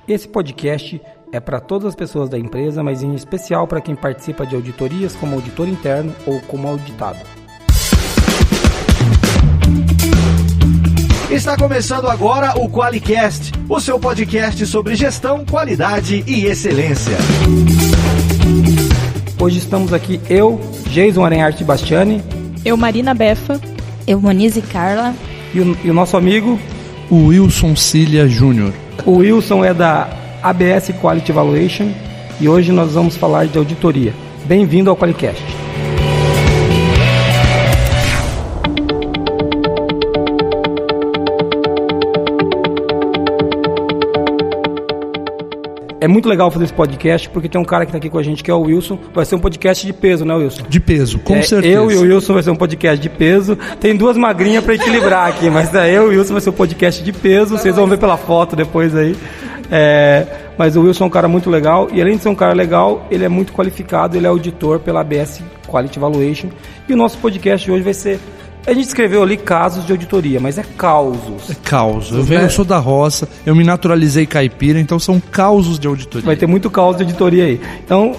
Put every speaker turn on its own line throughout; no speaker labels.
Esse podcast é para todas as pessoas da empresa, mas em especial para quem participa de auditorias como auditor interno ou como auditado.
Está começando agora o QualiCast, o seu podcast sobre gestão, qualidade e excelência.
Hoje estamos aqui eu, Jason Arenharte Bastiani.
Eu, Marina Befa.
Eu, Monize Carla.
E o nosso amigo...
o Wilson Cilia Júnior.
O Wilson é da ABS Quality Evaluation e hoje nós vamos falar de auditoria. Bem-vindo ao QualiCast. É muito legal fazer esse podcast porque tem um cara que está aqui com a gente que é o Wilson. Vai ser um podcast de peso, né, Wilson?
De peso, com certeza.
Eu e o Wilson vai ser um podcast de peso. Tem duas magrinhas para equilibrar aqui, mas eu e o Wilson vai ser um podcast de peso. Vocês vão ver pela foto depois aí. Mas o Wilson é um cara muito legal e além de ser um cara legal, ele é muito qualificado, ele é auditor pela ABS Quality Evaluation. E o nosso podcast hoje vai ser... A gente escreveu ali casos de auditoria, mas é causos.
É causos. Eu sou da roça, eu me naturalizei caipira, então são causos de auditoria.
Vai ter muito caos de auditoria aí. Então,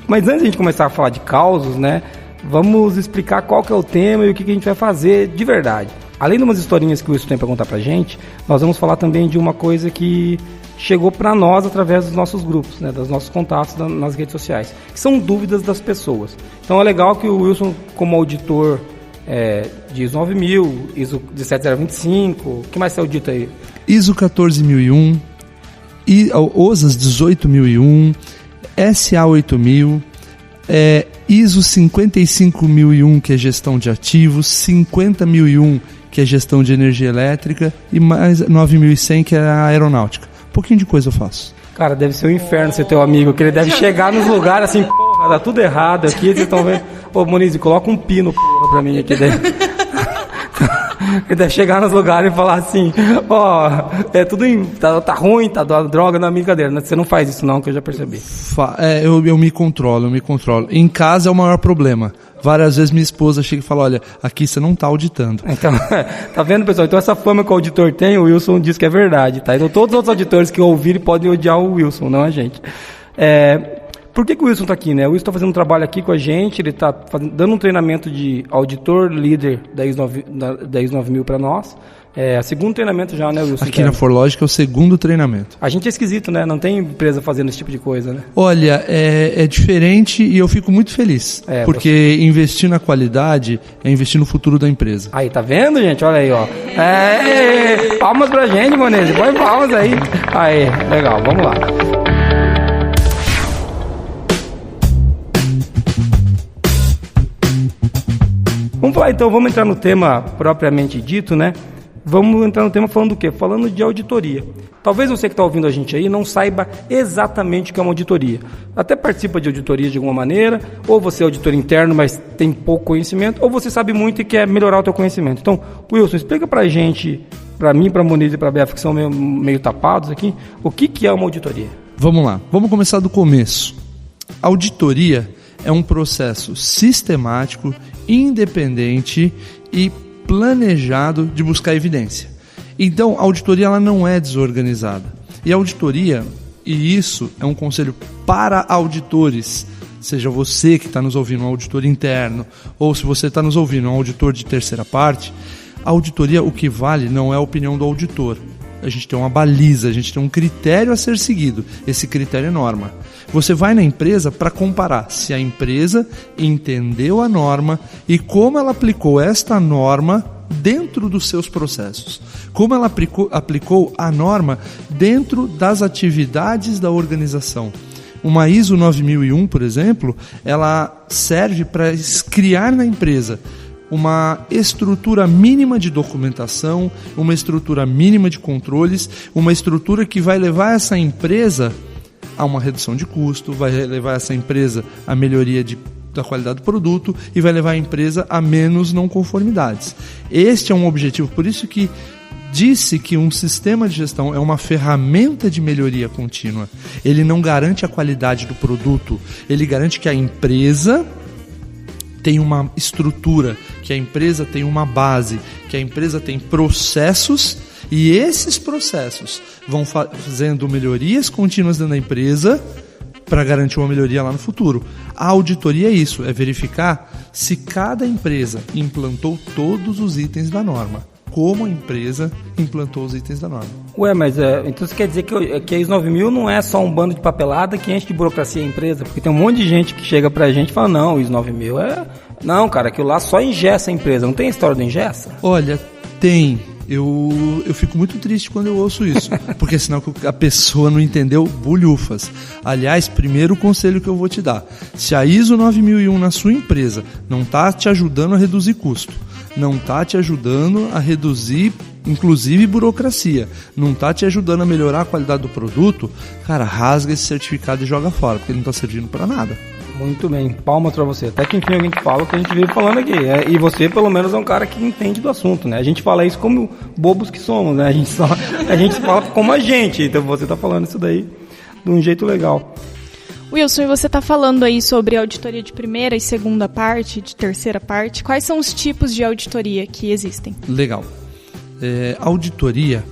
mas antes de a gente começar a falar de causos, né, vamos explicar qual que é o tema e o que a gente vai fazer de verdade. Além de umas historinhas que o Wilson tem para contar pra gente, nós vamos falar também de uma coisa que chegou para nós através dos nossos grupos, né, dos nossos contatos nas redes sociais, que são dúvidas das pessoas. Então é legal que o Wilson, como auditor de ISO 9000, ISO 17025, o que mais você audita aí?
ISO 14001, OSAS 18001, SA 8000, ISO 55001, que é gestão de ativos, 50001, que é gestão de energia elétrica, e mais 9100, que é a aeronáutica. Um pouquinho de coisa eu faço.
Cara, deve ser um inferno ser teu amigo, que ele deve chegar nos lugares assim, porra, tá tudo errado aqui, vocês estão vendo. Ô, Monize, coloca um pino, porra, pra mim aqui dentro. Ele deve chegar nos lugares e falar assim, tá ruim, tá droga, não é brincadeira. Você não faz isso não, que eu já percebi.
Eu me controlo. Em casa é o maior problema. Várias vezes minha esposa chega e fala, olha, aqui você não tá auditando.
Então, tá vendo, pessoal? Então essa fama que o auditor tem, o Wilson diz que é verdade, tá? Então todos os outros auditores que ouvirem podem odiar o Wilson, não a gente. Por que o Wilson está aqui, né? O Wilson está fazendo um trabalho aqui com a gente, ele está dando um treinamento de auditor líder da ISO 9000 para nós. O segundo treinamento já, né, Wilson?
Aqui na Forlogic é o segundo treinamento.
A gente é esquisito, né? Não tem empresa fazendo esse tipo de coisa, né?
Olha, é diferente e eu fico muito feliz. Porque investir na qualidade é investir no futuro da empresa.
Aí, tá vendo, gente? Olha aí, ó. Palmas pra gente, Monese. Põe palmas aí. Aí, legal, vamos lá. Vamos falar então, vamos entrar no tema propriamente dito, né? Vamos entrar no tema falando do quê? Falando de auditoria. Talvez você que está ouvindo a gente aí não saiba exatamente o que é uma auditoria. Até participa de auditoria de alguma maneira, ou você é auditor interno, mas tem pouco conhecimento, ou você sabe muito e quer melhorar o teu conhecimento. Então, Wilson, explica pra gente, pra mim, pra Monize e pra Befa, que são meio tapados aqui, o que é uma auditoria?
Vamos lá, vamos começar do começo. Auditoria é um processo sistemático, independente e planejado de buscar evidência. Então, a auditoria ela não é desorganizada. E a auditoria, e isso é um conselho para auditores, seja você que está nos ouvindo, um auditor interno, ou se você está nos ouvindo, um auditor de terceira parte, a auditoria, o que vale não é a opinião do auditor. A gente tem uma baliza, a gente tem um critério a ser seguido. Esse critério é norma. Você vai na empresa para comparar se a empresa entendeu a norma e como ela aplicou esta norma dentro dos seus processos. Como ela aplicou a norma dentro das atividades da organização. Uma ISO 9001, por exemplo, ela serve para criar na empresa uma estrutura mínima de documentação, uma estrutura mínima de controles, uma estrutura que vai levar essa empresa a uma redução de custo, vai levar essa empresa a melhoria da qualidade do produto e vai levar a empresa a menos não conformidades. Este é um objetivo, por isso que disse que um sistema de gestão é uma ferramenta de melhoria contínua. Ele não garante a qualidade do produto, ele garante que a empresa tem uma estrutura, que a empresa tem uma base, que a empresa tem processos E esses processos vão fazendo melhorias contínuas dentro da empresa para garantir uma melhoria lá no futuro. A auditoria é isso, é verificar se cada empresa implantou todos os itens da norma. Como a empresa implantou os itens da norma.
Ué, mas então você quer dizer que a ISO 9000 não é só um bando de papelada que enche de burocracia a empresa? Porque tem um monte de gente que chega pra gente e fala, não, o ISO 9000 é... Não, cara, aquilo lá só engessa a empresa. Não tem história do engessa?
Olha, tem. Eu fico muito triste quando eu ouço isso, porque senão a pessoa não entendeu bulhufas. Aliás, primeiro conselho que eu vou te dar, se a ISO 9001 na sua empresa não está te ajudando a reduzir custo, não está te ajudando a reduzir, inclusive, burocracia, não está te ajudando a melhorar a qualidade do produto, cara, rasga esse certificado e joga fora, porque ele não está servindo para nada.
Muito bem, palmas pra você. Até que enfim alguém que fala o que a gente veio falando aqui. E você, pelo menos, é um cara que entende do assunto, né? A gente fala isso como bobos que somos, né? A gente fala como a gente. Então você tá falando isso daí de um jeito legal.
Wilson, e você está falando aí sobre auditoria de primeira e segunda parte, de terceira parte. Quais são os tipos de auditoria que existem?
Legal. Auditoria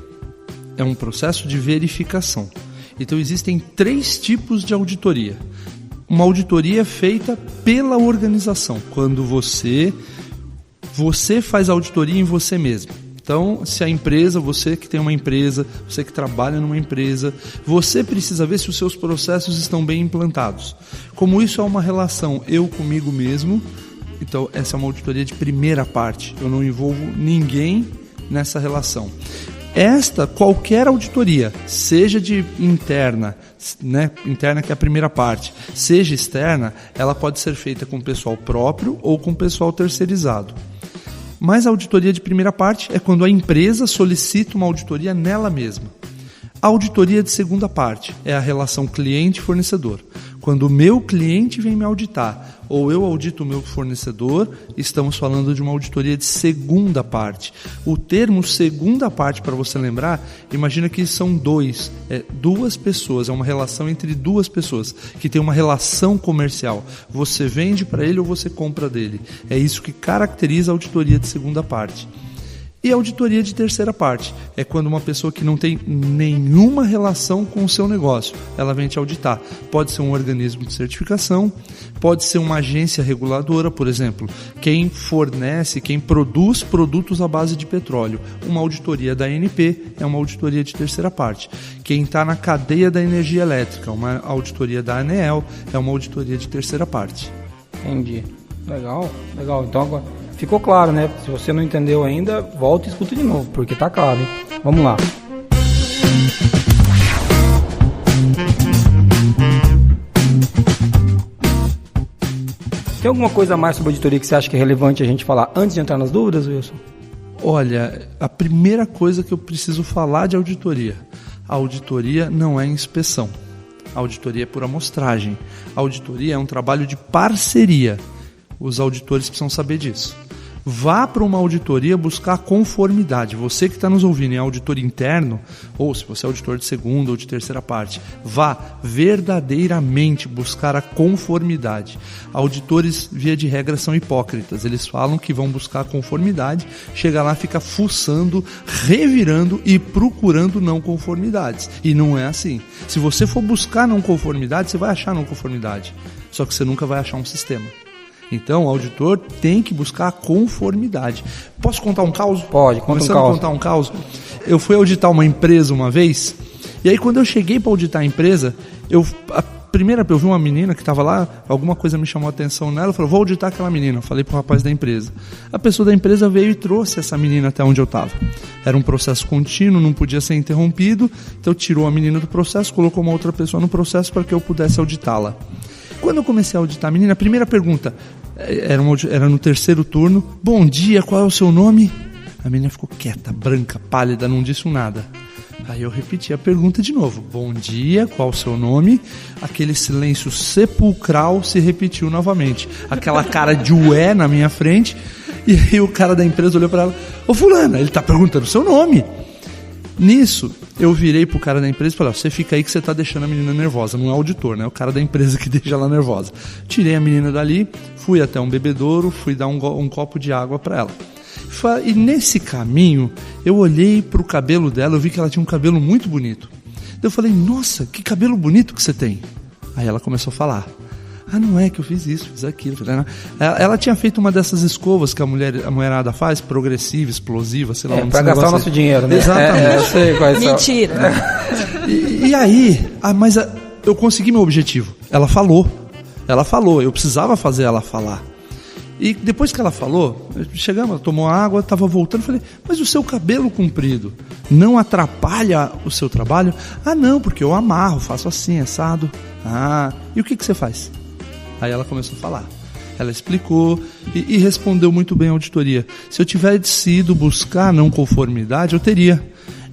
é um processo de verificação. Então existem 3 tipos de auditoria. Uma auditoria é feita pela organização, quando você faz auditoria em você mesmo. Então, se a empresa, você que tem uma empresa, você que trabalha numa empresa, você precisa ver se os seus processos estão bem implantados. Como isso é uma relação eu comigo mesmo, então essa é uma auditoria de primeira parte. Eu não envolvo ninguém nessa relação. Qualquer auditoria, seja de interna, né, interna que é a primeira parte, seja externa, ela pode ser feita com pessoal próprio ou com pessoal terceirizado. Mas a auditoria de primeira parte é quando a empresa solicita uma auditoria nela mesma. A auditoria de segunda parte é a relação cliente-fornecedor. Quando o meu cliente vem me auditar ou eu audito o meu fornecedor, estamos falando de uma auditoria de segunda parte. O termo segunda parte, para você lembrar, imagina que são duas pessoas, é uma relação entre duas pessoas que tem uma relação comercial. Você vende para ele ou você compra dele. É isso que caracteriza a auditoria de segunda parte. E a auditoria de terceira parte é quando uma pessoa que não tem nenhuma relação com o seu negócio, ela vem te auditar. Pode ser um organismo de certificação, pode ser uma agência reguladora, por exemplo, quem produz produtos à base de petróleo. Uma auditoria da ANP é uma auditoria de terceira parte. Quem está na cadeia da energia elétrica, uma auditoria da ANEEL, é uma auditoria de terceira parte.
Entendi. Legal. Então agora ficou claro, né? Se você não entendeu ainda, volta e escuta de novo, porque tá claro, hein? Vamos lá. Tem alguma coisa a mais sobre auditoria que você acha que é relevante a gente falar antes de entrar nas dúvidas, Wilson?
Olha, a primeira coisa que eu preciso falar de auditoria. A auditoria não é inspeção. A auditoria é por amostragem. A auditoria é um trabalho de parceria. Os auditores precisam saber disso. Vá para uma auditoria buscar conformidade. Você que está nos ouvindo é auditor interno, ou se você é auditor de segunda ou de terceira parte, vá verdadeiramente buscar a conformidade. Auditores, via de regra, são hipócritas. Eles falam que vão buscar a conformidade, chega lá, fica fuçando, revirando e procurando não conformidades. E não é assim. Se você for buscar não conformidade, você vai achar não conformidade. Só que você nunca vai achar um sistema. Então, o auditor tem que buscar a conformidade. Posso contar um caos?
Pode, contar
um caos. Eu fui auditar uma empresa uma vez, e aí quando eu cheguei para auditar a empresa, eu vi uma menina que estava lá, alguma coisa me chamou a atenção nela, falou, vou auditar aquela menina. Eu falei para o rapaz da empresa. A pessoa da empresa veio e trouxe essa menina até onde eu estava. Era um processo contínuo, não podia ser interrompido, então tirou a menina do processo, colocou uma outra pessoa no processo para que eu pudesse auditá-la. Quando eu comecei a auditar a menina, a primeira pergunta, era no terceiro turno, bom dia, qual é o seu nome? A menina ficou quieta, branca, pálida, não disse nada. Aí eu repeti a pergunta de novo, bom dia, qual é o seu nome? Aquele silêncio sepulcral se repetiu novamente. Aquela cara de ué na minha frente, e aí o cara da empresa olhou para ela, ô fulana, ele está perguntando o seu nome. Nisso, eu virei pro cara da empresa e falei, você fica aí que você tá deixando a menina nervosa. Não é o auditor, né? É o cara da empresa que deixa ela nervosa. Tirei a menina dali, fui até um bebedouro, fui dar um copo de água para ela. E nesse caminho, eu olhei para o cabelo dela, eu vi que ela tinha um cabelo muito bonito. Eu falei, nossa, que cabelo bonito que você tem. Aí ela começou a falar. Não é que eu fiz isso, fiz aquilo. Ela tinha feito uma dessas escovas que a mulherada faz, progressiva, explosiva, sei lá.
Pra gastar o nosso dinheiro, né?
Exatamente.
Eu sei quais são.
Mentira.
E aí, eu consegui meu objetivo. Ela falou, eu precisava fazer ela falar. E depois que ela falou, chegamos, ela tomou água, estava voltando, falei, mas o seu cabelo comprido não atrapalha o seu trabalho? Não, porque eu amarro, faço assim, assado. E o que você faz? Aí ela começou a falar. Ela explicou e respondeu muito bem a auditoria. Se eu tivesse ido buscar não conformidade, eu teria.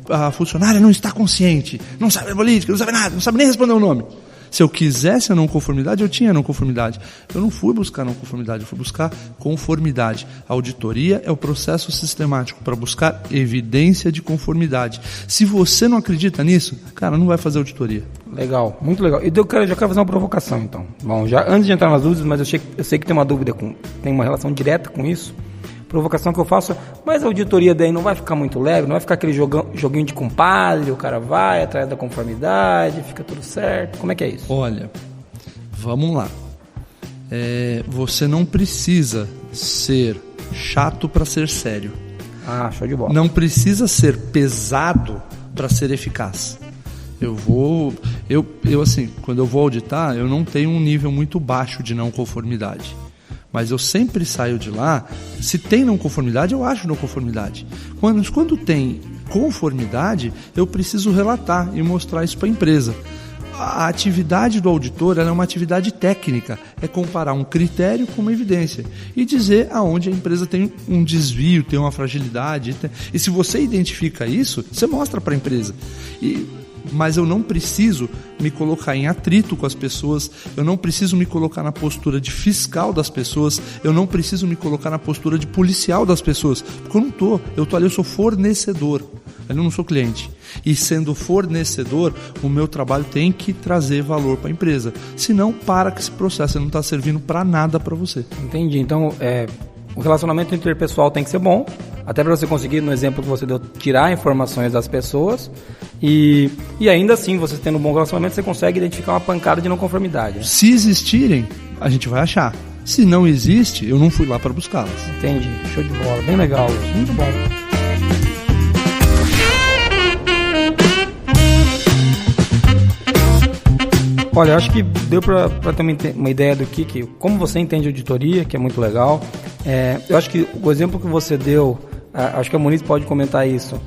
A funcionária não está consciente, não sabe a política, não sabe nada, não sabe nem responder o nome. Se eu quisesse a não conformidade, eu tinha a não conformidade. Eu não fui buscar não conformidade, eu fui buscar conformidade. A auditoria é o processo sistemático para buscar evidência de conformidade. Se você não acredita nisso, cara, não vai fazer auditoria.
Legal, muito legal. E já quero fazer uma provocação, então. Bom, já antes de entrar nas dúvidas, mas eu sei que tem uma dúvida, tem uma relação direta com isso. Provocação que eu faço, mas a auditoria daí não vai ficar muito leve, não vai ficar aquele joguinho de compadre, o cara vai atrás da conformidade, fica tudo certo. Como é que é isso?
Olha, vamos lá. Você não precisa ser chato para ser sério.
Show de bola.
Não precisa ser pesado para ser eficaz. Assim, quando eu vou auditar, eu não tenho um nível muito baixo de não conformidade. Mas eu sempre saio de lá, se tem não conformidade, eu acho não conformidade. Quando tem conformidade, eu preciso relatar e mostrar isso para a empresa. A atividade do auditor ela é uma atividade técnica, é comparar um critério com uma evidência e dizer aonde a empresa tem um desvio, tem uma fragilidade. E se você identifica isso, você mostra para a empresa. Mas eu não preciso me colocar em atrito com as pessoas, eu não preciso me colocar na postura de fiscal das pessoas, eu não preciso me colocar na postura de policial das pessoas, porque eu tô ali, eu sou fornecedor, eu não sou cliente. E sendo fornecedor, o meu trabalho tem que trazer valor para a empresa, senão para que esse processo não está servindo para nada para você.
Entendi, então o relacionamento interpessoal tem que ser bom, até para você conseguir, no exemplo que você deu, tirar informações das pessoas e ainda assim, você tendo um bom relacionamento, você consegue identificar uma pancada de não conformidade. Né?
Se existirem, a gente vai achar. Se não existe, eu não fui lá para buscá-las.
Entendi, show de bola, bem legal, muito bom. Olha, eu acho que deu para ter uma ideia do que como você entende auditoria, que é muito legal. Eu acho que o exemplo que você deu, acho que a Moniz pode comentar isso.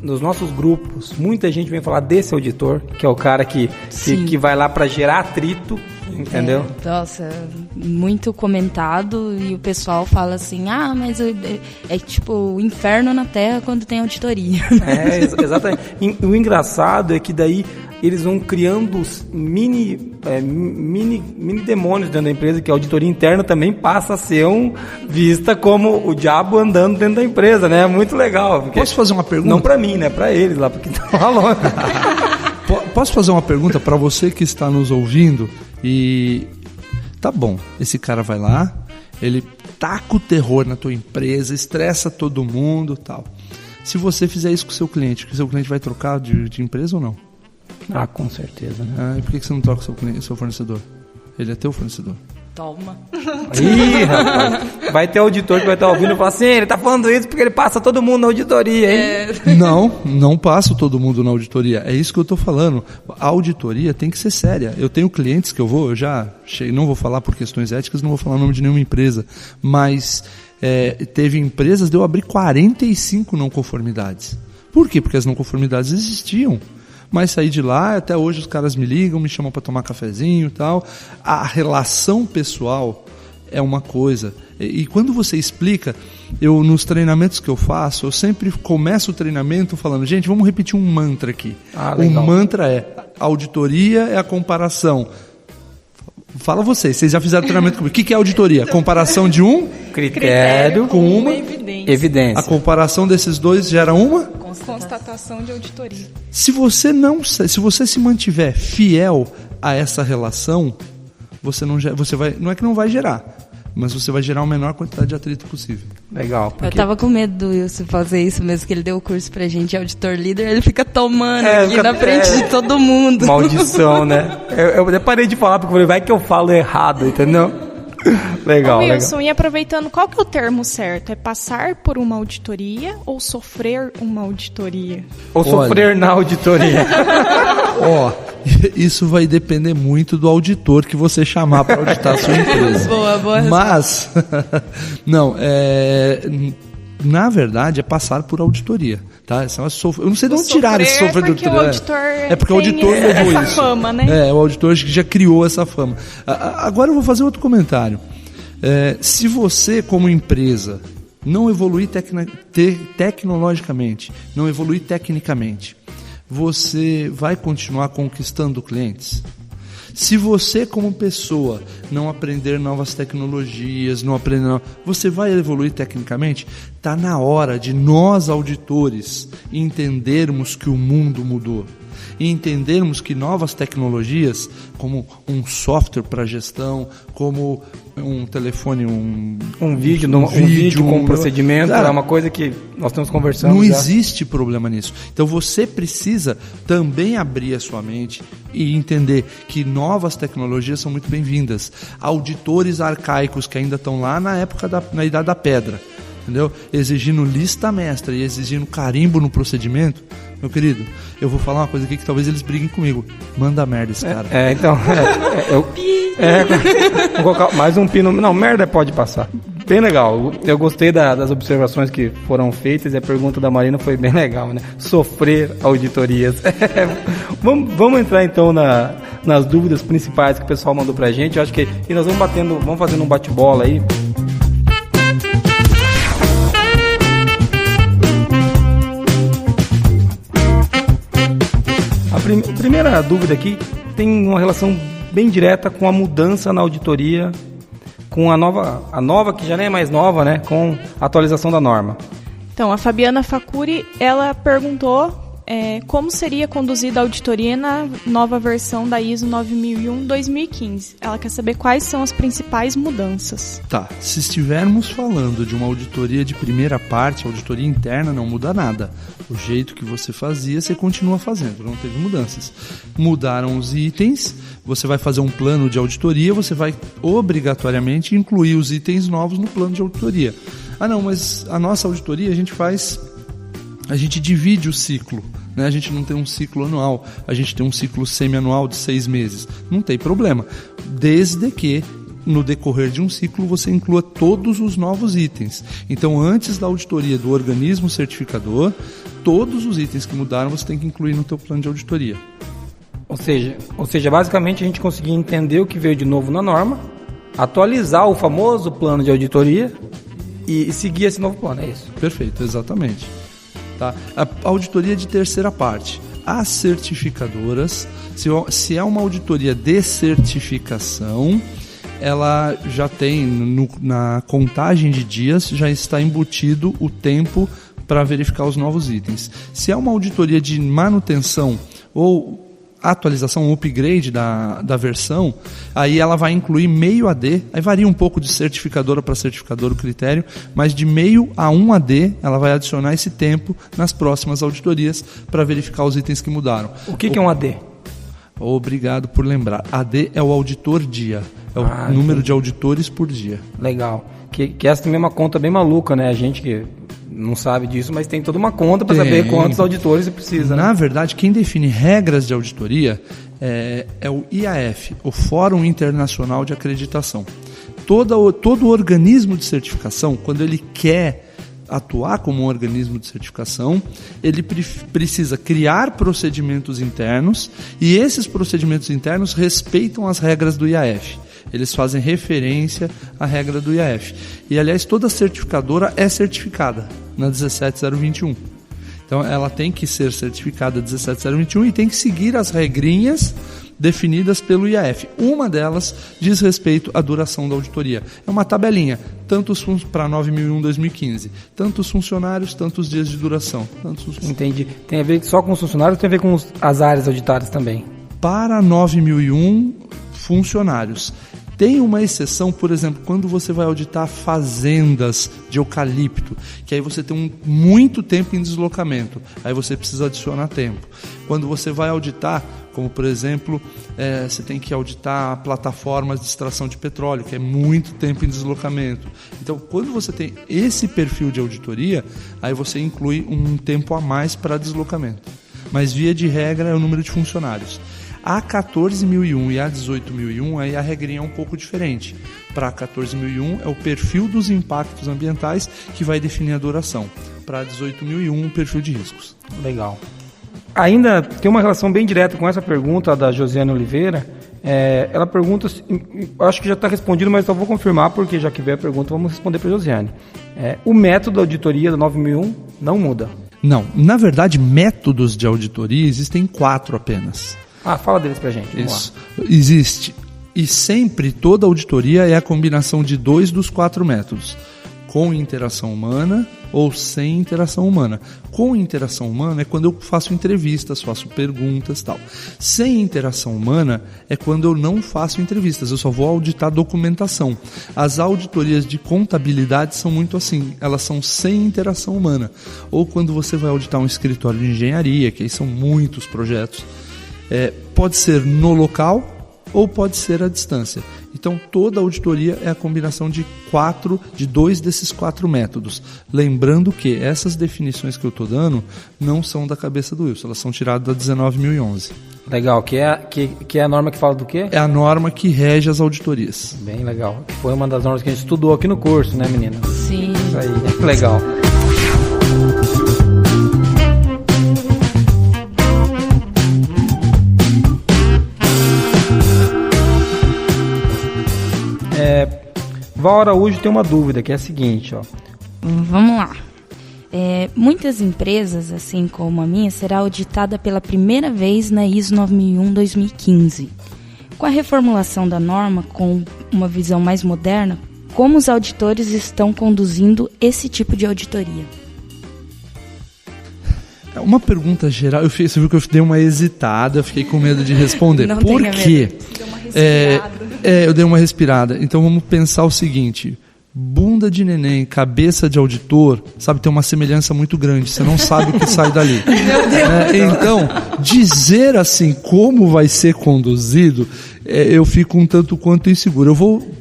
Nos nossos grupos, muita gente vem falar desse auditor, que é o cara que vai lá para gerar atrito, entendeu?
Nossa, muito comentado e o pessoal fala assim, mas é tipo o inferno na Terra quando tem auditoria.
Exatamente. E o engraçado é que daí eles vão criando mini demônios dentro da empresa, que a auditoria interna também passa a ser vista como o diabo andando dentro da empresa, né? Muito legal.
Posso fazer uma pergunta?
Não para mim, né? Para eles lá, porque estão longe.
Posso fazer uma pergunta para você que está nos ouvindo? E tá bom, esse cara vai lá, ele taca o terror na tua empresa, estressa todo mundo, tal. Se você fizer isso com o seu cliente vai trocar de empresa ou não?
Com certeza, né?
E por que você não troca o seu fornecedor? Ele é teu fornecedor.
Toma.
Ih, rapaz. Vai ter auditor que vai estar ouvindo e falar assim, ele tá falando isso porque ele passa todo mundo na auditoria, hein?
Não passa todo mundo na auditoria. É isso que eu tô falando. A auditoria tem que ser séria. Eu tenho clientes que eu já não vou falar por questões éticas, não vou falar o nome de nenhuma empresa, mas teve empresas de eu abrir 45 não conformidades. Por quê? Porque as não conformidades existiam. Mas saí de lá, até hoje os caras me ligam, me chamam para tomar cafezinho e tal. A relação pessoal é uma coisa. E quando você explica, nos treinamentos que eu faço, eu sempre começo o treinamento falando, gente, vamos repetir um mantra aqui. O mantra é, auditoria é a comparação. Fala vocês já fizeram treinamento comigo. O que é auditoria? Comparação de um
critério
com uma
evidência.
A comparação desses dois gera uma
constatação de auditoria.
Se você se mantiver fiel a essa relação, não é que não vai gerar. mas você vai gerar a menor quantidade de atrito possível.
Legal.
Eu tava com medo do Wilson fazer isso mesmo, que ele deu o curso pra gente, auditor líder, ele fica tomando aqui na frente de todo mundo.
Maldição, né? Eu parei de falar porque eu falei, vai que eu falo errado, entendeu? Legal,
Wilson,
legal.
E aproveitando, qual que é o termo certo? É passar por uma auditoria ou sofrer uma auditoria?
Ou sofrer na auditoria.
Isso vai depender muito do auditor que você chamar para auditar a sua empresa.
Boa
Mas, não, na verdade é passar por auditoria. Tá? Eu não sei de onde tiraram esse sofrer de auditoria. É porque o auditor levou
essa
isso.
Fama, né?
O auditor já criou essa fama. Agora eu vou fazer outro comentário. Se você, como empresa, não evoluir tecnologicamente, não evoluir tecnicamente, você vai continuar conquistando clientes? Se você, como pessoa, não aprender novas tecnologias, você vai evoluir tecnicamente? Está na hora de nós, auditores, entendermos que o mundo mudou. E entendermos que novas tecnologias, como um software para gestão, como um telefone, um vídeo
com um procedimento, é uma coisa que nós estamos conversando.
Não existe problema nisso. Então você precisa também abrir a sua mente e entender que novas tecnologias são muito bem-vindas. Auditores arcaicos que ainda estão lá na Idade da Pedra, entendeu? Exigindo lista mestra e exigindo carimbo no procedimento. Meu querido, eu vou falar uma coisa aqui que talvez eles briguem comigo. Manda merda esse cara. Vou colocar mais um pino. Não, merda pode passar. Bem legal. Eu gostei das observações que foram feitas e a pergunta da Marina foi bem legal, né? Sofrer auditorias. Vamos entrar então nas dúvidas principais que o pessoal mandou pra gente. Eu acho que e nós vamos fazendo um bate-bola aí. A primeira dúvida aqui tem uma relação bem direta com a mudança na auditoria, com a nova que já nem é mais nova, né, com a atualização da norma.
Então, a Fabiana Facuri, ela perguntou como seria conduzida a auditoria na nova versão da ISO 9001-2015. Ela quer saber quais são as principais mudanças.
Tá, se estivermos falando de uma auditoria de primeira parte, auditoria interna, não muda nada. O jeito que você fazia, você continua fazendo, não teve mudanças. Mudaram os itens, você vai fazer um plano de auditoria, você vai obrigatoriamente incluir os itens novos no plano de auditoria. Ah não, mas a nossa auditoria a gente divide o ciclo. A gente não tem um ciclo anual, a gente tem um ciclo semi-anual de 6 meses. Não tem problema, desde que no decorrer de um ciclo você inclua todos os novos itens. Então, antes da auditoria do organismo certificador, todos os itens que mudaram você tem que incluir no teu plano de auditoria.
Ou seja, basicamente a gente conseguir entender o que veio de novo na norma, atualizar o famoso plano de auditoria e seguir esse novo plano, é isso?
Perfeito, exatamente. Tá? A auditoria de terceira parte. As certificadoras, se é uma auditoria de certificação, ela já tem, na contagem de dias, já está embutido o tempo para verificar os novos itens. Se é uma auditoria de manutenção ou atualização, upgrade da versão, aí ela vai incluir meio AD, aí varia um pouco de certificadora para certificadora o critério, mas de meio a 1 AD ela vai adicionar esse tempo nas próximas auditorias para verificar os itens que mudaram.
O que é um AD?
Obrigado por lembrar. AD é o auditor dia, é o número de auditores por dia.
Legal. Que essa também é uma conta bem maluca, né? A gente que não sabe disso, mas tem toda uma conta para saber quantos auditores você precisa.
Na
né?
verdade, quem define regras de auditoria é o IAF, o Fórum Internacional de Acreditação. Todo organismo de certificação, quando ele quer atuar como um organismo de certificação, ele precisa criar procedimentos internos e esses procedimentos internos respeitam as regras do IAF. Eles fazem referência à regra do IAF. E, aliás, toda certificadora é certificada na 17021. Então, ela tem que ser certificada 17021 e tem que seguir as regrinhas definidas pelo IAF. Uma delas diz respeito à duração da auditoria. É uma tabelinha, para 9001-2015. Tantos funcionários, tantos dias de duração.
Entendi. Tem a ver só com os funcionários ou tem a ver com as áreas auditadas também?
Para 9001 funcionários. Tem uma exceção, por exemplo, quando você vai auditar fazendas de eucalipto, que aí você tem muito tempo em deslocamento, aí você precisa adicionar tempo. Quando você vai auditar, como por exemplo, você tem que auditar plataformas de extração de petróleo, que é muito tempo em deslocamento. Então, quando você tem esse perfil de auditoria, aí você inclui um tempo a mais para deslocamento. Mas, via de regra, é o número de funcionários. A 14.001 e a 18.001, aí a regrinha é um pouco diferente. Para a 14.001 é o perfil dos impactos ambientais que vai definir a duração. Para a 18.001, o perfil de riscos.
Legal. Ainda tem uma relação bem direta com essa pergunta da Josiane Oliveira. Ela pergunta, acho que já está respondido, mas só vou confirmar, porque já que veio a pergunta, vamos responder para a Josiane. O método da auditoria da 9.001 não muda?
Não. Na verdade, métodos de auditoria existem 4 apenas.
Fala deles pra gente.
Isso. Existe. E sempre toda auditoria é a combinação de 2 dos 4 métodos. Com interação humana ou sem interação humana. Com interação humana é quando eu faço entrevistas, faço perguntas e tal. Sem interação humana é quando eu não faço entrevistas, eu só vou auditar documentação. As auditorias de contabilidade são muito assim, elas são sem interação humana. Ou quando você vai auditar um escritório de engenharia, que aí são muitos projetos. Pode ser no local ou pode ser à distância. Então, toda auditoria é a combinação de 2 desses 4 métodos. Lembrando que essas definições que eu estou dando não são da cabeça do Wilson, elas são tiradas da 19.011.
Legal, que é a norma que fala do quê?
É a norma que rege as auditorias.
Bem legal. Que foi uma das normas que a gente estudou aqui no curso, né, menina?
Sim.
Isso aí, legal. Val Araújo tem uma dúvida, que é a seguinte, ó.
Vamos lá. Muitas empresas, assim como a minha, será auditada pela primeira vez na ISO 9001-2015. Com a reformulação da norma, com uma visão mais moderna, como os auditores estão conduzindo esse tipo de auditoria?
É uma pergunta geral. Você viu que eu dei uma hesitada, eu fiquei com medo de responder.
Não
Por quê?
Deu uma respirada.
Eu dei uma respirada. Então vamos pensar o seguinte: bunda de neném, cabeça de auditor, sabe, tem uma semelhança muito grande. Você não sabe o que sai dali.
Meu Deus.
Então, dizer assim como vai ser conduzido, eu fico um tanto quanto inseguro. Eu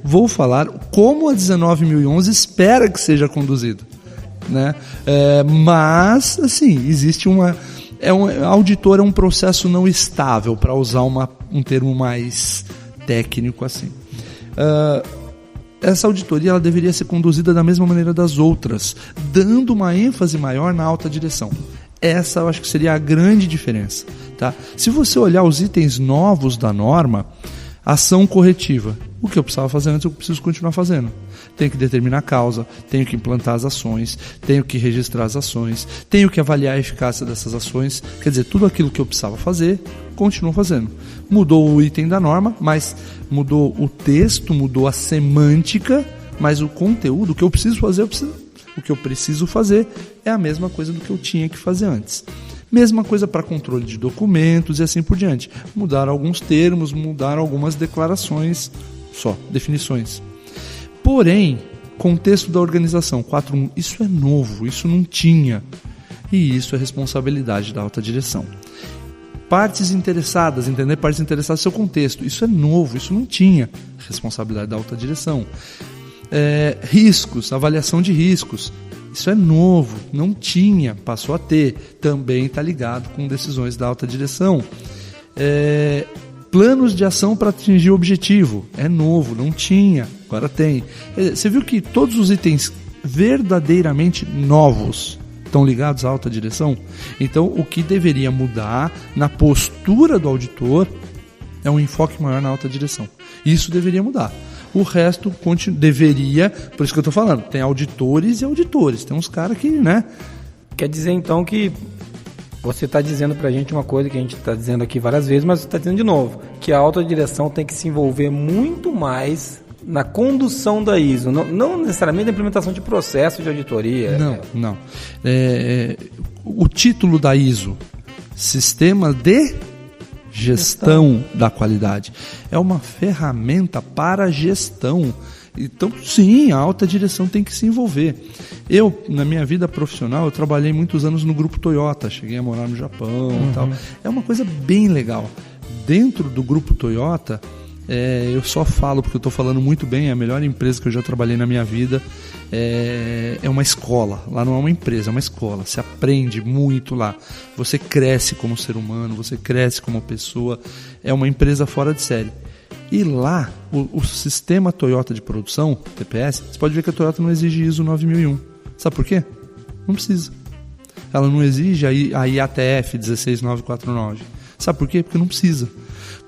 vou falar como a 19.011 espera que seja conduzido. Né? Mas, assim, existe auditor é um processo não estável, para usar um termo mais técnico assim. Essa auditoria ela deveria ser conduzida da mesma maneira das outras, dando uma ênfase maior na alta direção. Essa eu acho que seria a grande diferença. Tá? Se você olhar os itens novos da norma, ação corretiva. O que eu precisava fazer antes, eu preciso continuar fazendo. Tenho que determinar a causa, tenho que implantar as ações, tenho que registrar as ações, tenho que avaliar a eficácia dessas ações. Quer dizer, tudo aquilo que eu precisava fazer, continuo fazendo. Mudou o item da norma, mas mudou o texto, mudou a semântica, mas o conteúdo, o que eu preciso fazer, o que eu preciso fazer é a mesma coisa do que eu tinha que fazer antes. Mesma coisa para controle de documentos e assim por diante. Mudaram alguns termos, mudaram algumas declarações, só, definições. Porém, contexto da organização, 4.1, isso é novo, isso não tinha. E isso é responsabilidade da alta direção. Partes interessadas, entender partes interessadas no seu contexto, isso é novo, isso não tinha. Responsabilidade da alta direção. Riscos, avaliação de riscos. Isso é novo, não tinha, passou a ter. Também está ligado com decisões da alta direção. Planos de ação para atingir o objetivo. É novo, não tinha, agora tem. Você viu que todos os itens verdadeiramente novos estão ligados à alta direção? Então, o que deveria mudar na postura do auditor é um enfoque maior na alta direção. Isso deveria mudar. O resto deveria, por isso que eu estou falando, tem auditores e auditores, tem uns caras que, né?
Quer dizer então que você está dizendo para a gente uma coisa que a gente está dizendo aqui várias vezes, mas você está dizendo de novo, que a alta direção tem que se envolver muito mais na condução da ISO, não necessariamente na implementação de processo de auditoria.
Não. O título da ISO, Sistema de Gestão da qualidade. É uma ferramenta para gestão. Então, sim, a alta direção tem que se envolver. Eu, na minha vida profissional, eu trabalhei muitos anos no Grupo Toyota. Cheguei a morar no Japão e tal. É uma coisa bem legal. Dentro do Grupo Toyota, eu só falo porque eu estou falando muito bem, é a melhor empresa que eu já trabalhei na minha vida. É uma escola, lá não é uma empresa, é uma escola. Você aprende muito lá, você cresce como ser humano, você cresce como pessoa. É uma empresa fora de série. E lá, o sistema Toyota de produção, TPS, você pode ver que a Toyota não exige ISO 9001. Sabe por quê? Não precisa. Ela não exige a IATF 16949. Sabe por quê? Porque não precisa.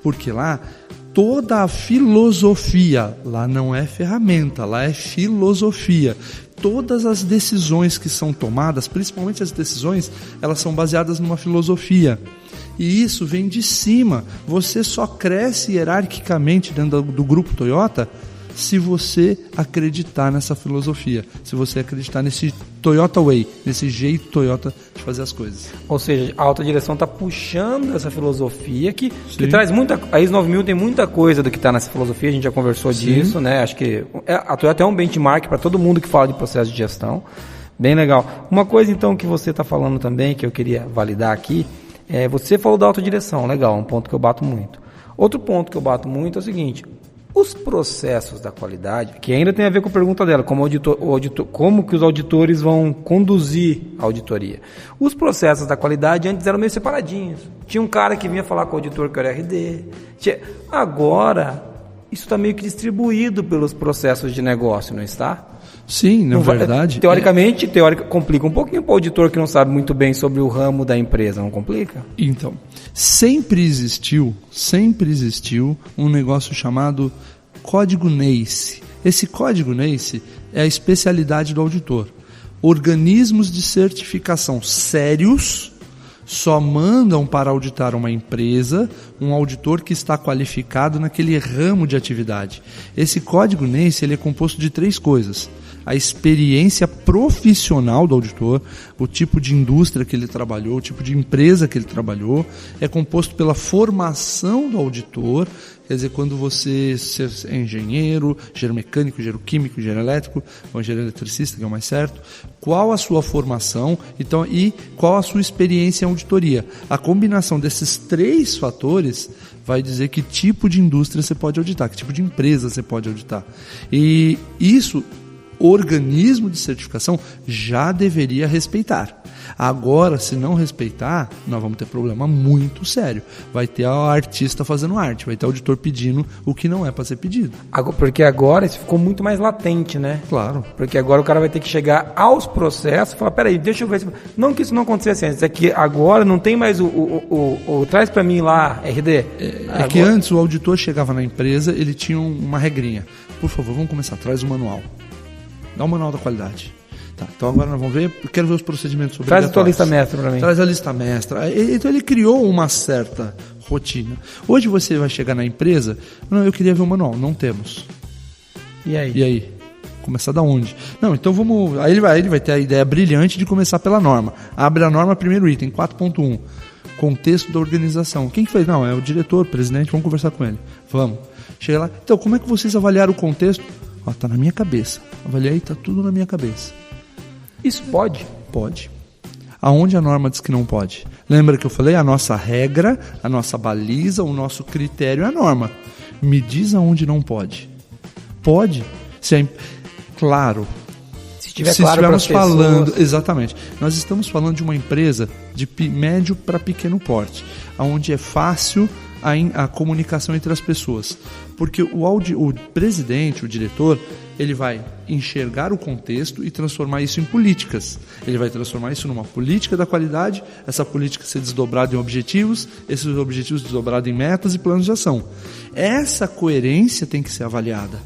Porque lá, toda a filosofia, lá não é ferramenta, lá é filosofia. Todas as decisões que são tomadas, principalmente as decisões, elas são baseadas numa filosofia. E isso vem de cima. Você só cresce hierarquicamente dentro do grupo Toyota se você acreditar nessa filosofia, se você acreditar nesse Toyota Way, nesse jeito Toyota de fazer as coisas.
Ou seja, a alta direção está puxando essa filosofia que traz muita... A ISO 9000 tem muita coisa do que está nessa filosofia, a gente já conversou disso, né? Acho que a Toyota é um benchmark para todo mundo que fala de processo de gestão. Bem legal. Uma coisa então que você está falando também, que eu queria validar aqui, você falou da alta direção, legal, um ponto que eu bato muito. Outro ponto que eu bato muito é o seguinte: os processos da qualidade, que ainda tem a ver com a pergunta dela, como que os auditores vão conduzir a auditoria. Os processos da qualidade antes eram meio separadinhos. Tinha um cara que vinha falar com o auditor que era RD. Agora, isso está meio que distribuído pelos processos de negócio, não está?
Sim, na verdade.
Teoricamente, complica um pouquinho para o auditor que não sabe muito bem sobre o ramo da empresa, não complica?
Então, sempre existiu um negócio chamado Código NACE. Esse Código NACE é a especialidade do auditor. Organismos de certificação sérios só mandam para auditar uma empresa um auditor que está qualificado naquele ramo de atividade. Esse Código NACE ele é composto de 3 coisas: a experiência profissional do auditor, o tipo de indústria que ele trabalhou, o tipo de empresa que ele trabalhou, é composto pela formação do auditor, quer dizer, quando você é engenheiro, engenheiro mecânico, engenheiro químico, engenheiro elétrico, ou engenheiro eletricista, que é o mais certo, qual a sua formação e qual a sua experiência em auditoria. A combinação desses 3 fatores vai dizer que tipo de indústria você pode auditar, que tipo de empresa você pode auditar. E isso o organismo de certificação já deveria respeitar. Agora, se não respeitar, nós vamos ter problema muito sério. Vai ter o artista fazendo arte, vai ter o auditor pedindo o que não é para ser pedido.
Porque agora isso ficou muito mais latente, né?
Claro.
Porque agora o cara vai ter que chegar aos processos e falar, peraí, deixa eu ver. Não que isso não acontecesse antes, é que agora não tem mais o traz para mim lá, RD.
É que antes o auditor chegava na empresa, ele tinha uma regrinha. Por favor, vamos começar, traz o manual. Dá o manual da qualidade. Tá, então agora nós vamos ver, eu quero ver os procedimentos obrigatórios.
Traz a tua lista mestra para mim.
Traz a lista mestra. Então ele criou uma certa rotina. Hoje você vai chegar na empresa, não, eu queria ver o manual, não temos.
E aí?
E aí? Começar da onde? Não, então vamos... Aí ele vai ter a ideia brilhante de começar pela norma. Abre a norma, primeiro item, 4.1. Contexto da organização. Quem que fez? Não, é o diretor, o presidente, vamos conversar com ele. Vamos. Chega lá. Então, como é que vocês avaliaram o contexto? Tá na minha cabeça. Avaliei, tá tudo na minha cabeça.
Isso pode?
Pode. Aonde a norma diz que não pode? Lembra que eu falei? A nossa regra, a nossa baliza, o nosso critério é a norma. Me diz aonde não pode. Pode. Claro.
Se estivermos
falando... Exatamente. Nós estamos falando de uma empresa de médio para pequeno porte, onde é fácil a comunicação entre as pessoas. Porque o presidente, o diretor, ele vai enxergar o contexto e transformar isso em políticas. Ele vai transformar isso numa política da qualidade, essa política ser desdobrada em objetivos, esses objetivos desdobrados em metas e planos de ação. Essa coerência tem que ser avaliada.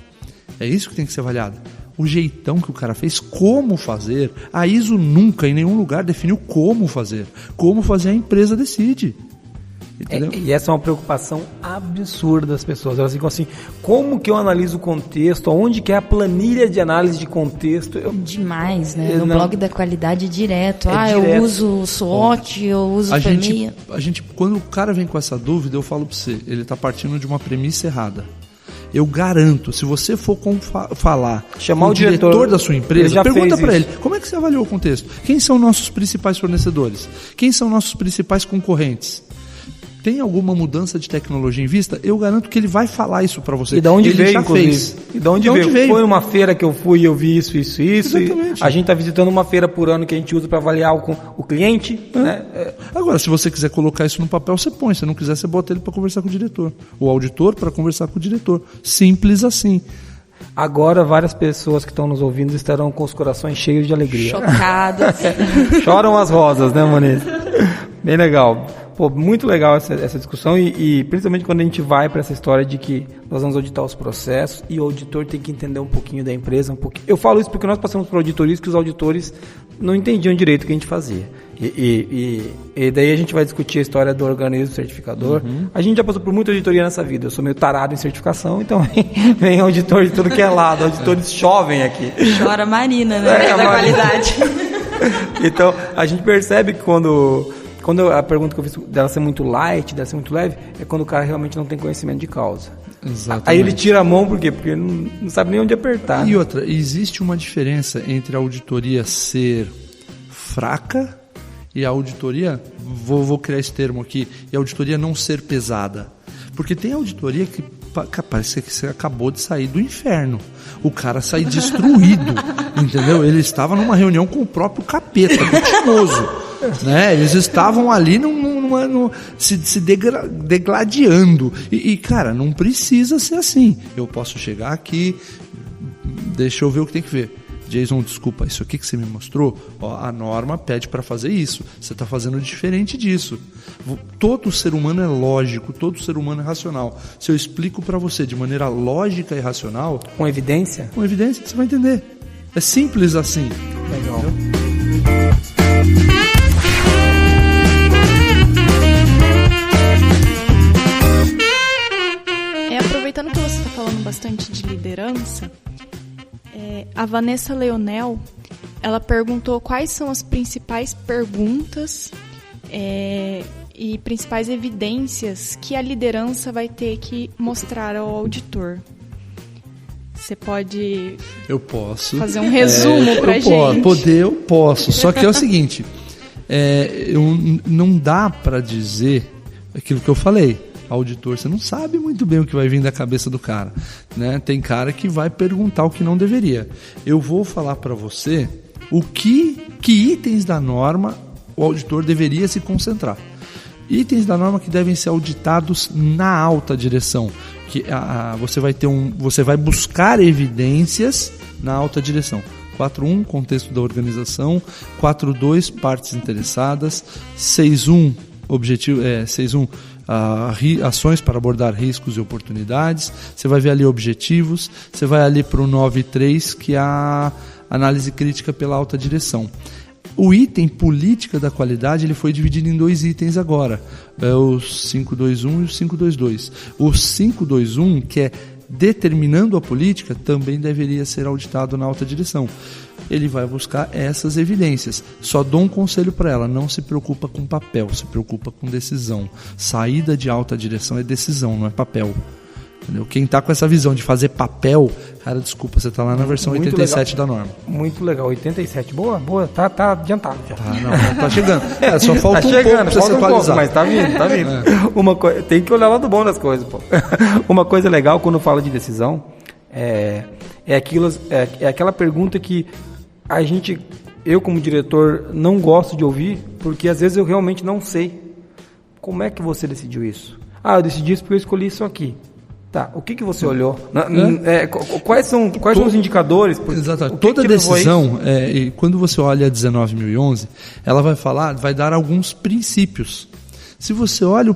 É isso que tem que ser avaliado. O jeitão que o cara fez, como fazer. A ISO nunca, em nenhum lugar, definiu como fazer. Como fazer, a empresa decide. Entendeu?
E essa é uma preocupação absurda das pessoas. Elas ficam assim, como que eu analiso o contexto? Onde que é a planilha de análise de contexto?
Demais, né? No blog da qualidade direto. Eu
direto.
uso SWOT, eu uso PMI.
A gente, quando o cara vem com essa dúvida, eu falo para você, ele está partindo de uma premissa errada. Eu garanto, se você for chamar
o
diretor da sua empresa, pergunta para ele,
isso.
como é que você avaliou o contexto? Quem são nossos principais fornecedores? Quem são nossos principais concorrentes? Tem alguma mudança de tecnologia em vista? Eu garanto que ele vai falar isso para você.
E de onde
ele
veio,
já
inclusive?
fez.
E de onde veio? Foi uma feira que eu fui e eu vi isso.
Exatamente.
A gente está visitando uma feira por ano que a gente usa para avaliar o cliente. Né?
Agora, se você quiser colocar isso no papel, você põe. Se não quiser, você bota ele para conversar com o diretor. O auditor para conversar com o diretor. Simples assim.
Agora, várias pessoas que estão nos ouvindo estarão com os corações cheios de alegria.
Chocadas.
Choram as rosas, né, Moniz? Bem legal. Pô, muito legal essa discussão e principalmente quando a gente vai para essa história de que nós vamos auditar os processos e o auditor tem que entender um pouquinho da empresa, um pouquinho. Eu falo isso porque nós passamos por auditorias que os auditores não entendiam direito o que a gente fazia. E daí a gente vai discutir a história do organismo certificador. A gente já passou por muita auditoria nessa vida. Eu sou meio tarado em certificação, então vem auditor de tudo que é lado. Auditores chovem aqui.
Chora Marina, né? Da qualidade.
Então, a gente percebe que quando a pergunta que eu fiz dela ser muito light, dela ser muito leve, é quando o cara realmente não tem conhecimento de causa.
Exatamente.
Aí ele tira a mão, por quê? Porque ele não sabe nem onde apertar.
E outra, existe uma diferença entre a auditoria ser fraca e a auditoria, vou criar esse termo aqui, e a auditoria não ser pesada. Porque tem auditoria que parece que você acabou de sair do inferno. O cara sai destruído, entendeu? Ele estava numa reunião com o próprio capeta, com o Timoso. Né? Eles estavam ali se degladiando. E, cara, não precisa ser assim. Eu posso chegar aqui, deixa eu ver o que tem que ver. Jason, desculpa, isso aqui que você me mostrou, a norma pede para fazer isso. Você está fazendo diferente disso. Todo ser humano é lógico, todo ser humano é racional. Se eu explico para você de maneira lógica e racional...
Com evidência?
Com evidência, você vai entender. É simples assim.
Legal.
Aproveitando que você está falando bastante de liderança, a Vanessa Leonel, ela perguntou quais são as principais perguntas e principais evidências que a liderança vai ter que mostrar ao auditor. Você pode fazer um resumo para a gente?
Eu posso. Só que é o seguinte, não dá para dizer aquilo que eu falei. Auditor, você não sabe muito bem o que vai vir da cabeça do cara, né? Tem cara que vai perguntar o que não deveria. Eu vou falar para você que itens da norma o auditor deveria se concentrar. Itens da norma que devem ser auditados na alta direção, que você vai buscar evidências na alta direção. 4.1, contexto da organização. 4.2, partes interessadas. 6.1, objetivo, 6.1, ações para abordar riscos e oportunidades. Você vai ver ali objetivos. Você vai ali para o 9.3, que é a análise crítica pela alta direção. O item política da qualidade ele foi dividido em 2 itens agora, o 5.2.1 e o 5.2.2. O 5.2.1, que é determinando a política, também deveria ser auditado na alta direção. Ele vai buscar essas evidências. Só dou um conselho para ela: não se preocupa com papel, se preocupa com decisão. Saída de alta direção é decisão, não é papel. Entendeu? Quem está com essa visão de fazer papel, cara, desculpa, você está lá na versão muito 87 legal. Da norma.
Muito legal, 87, boa, tá adiantado já.
Não, tá chegando. Só falta
tá
um
chegando,
pouco para você atualizar.
Mas tá vindo. Uma coisa, tem que olhar o lado bom das coisas, pô. Uma coisa legal quando fala de decisão é aquela pergunta que eu como diretor não gosto de ouvir, porque às vezes eu realmente não sei. Como é que você decidiu isso? Eu decidi isso porque eu escolhi isso aqui. Tá, o que você olhou? Quais são os indicadores?
Exato. Toda decisão, e quando você olha a 19.011, ela vai dar alguns princípios. Se você olha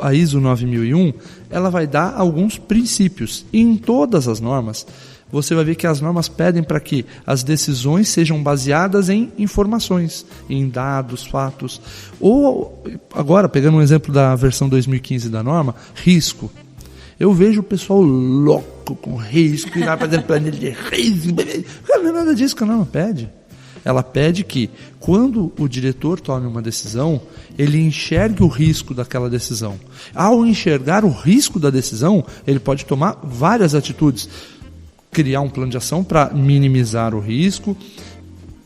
a ISO 9001, ela vai dar alguns princípios. E em todas as normas, você vai ver que as normas pedem para que as decisões sejam baseadas em informações, em dados, fatos. Ou, agora, pegando um exemplo da versão 2015 da norma, risco. Eu vejo o pessoal louco com risco, e vai fazendo planilha de risco. Não é nada disso que a norma pede. Ela pede que, quando o diretor tome uma decisão, ele enxergue o risco daquela decisão. Ao enxergar o risco da decisão, ele pode tomar várias atitudes. Criar um plano de ação para minimizar o risco,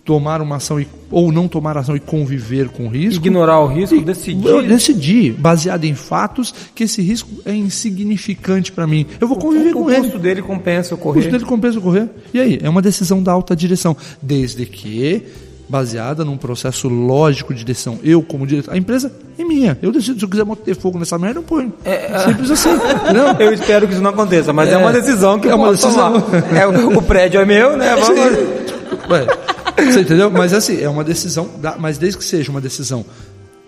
tomar uma ação ou não tomar ação e conviver com o risco.
Ignorar o risco,
decidir, baseado em fatos, que esse risco é insignificante para mim. Eu vou conviver com ele.
O custo dele compensa ocorrer.
O custo dele compensa ocorrer. E aí? É uma decisão da alta direção. Desde que baseada num processo lógico de decisão. Eu, como diretor, a empresa é minha. Eu decido, se eu quiser botar fogo nessa merda, eu ponho. Simples assim. Não?
Eu espero que isso não aconteça, mas é uma decisão que eu posso tomar. O prédio é meu, né?
Você entendeu? Mas assim, é uma decisão, mas desde que seja uma decisão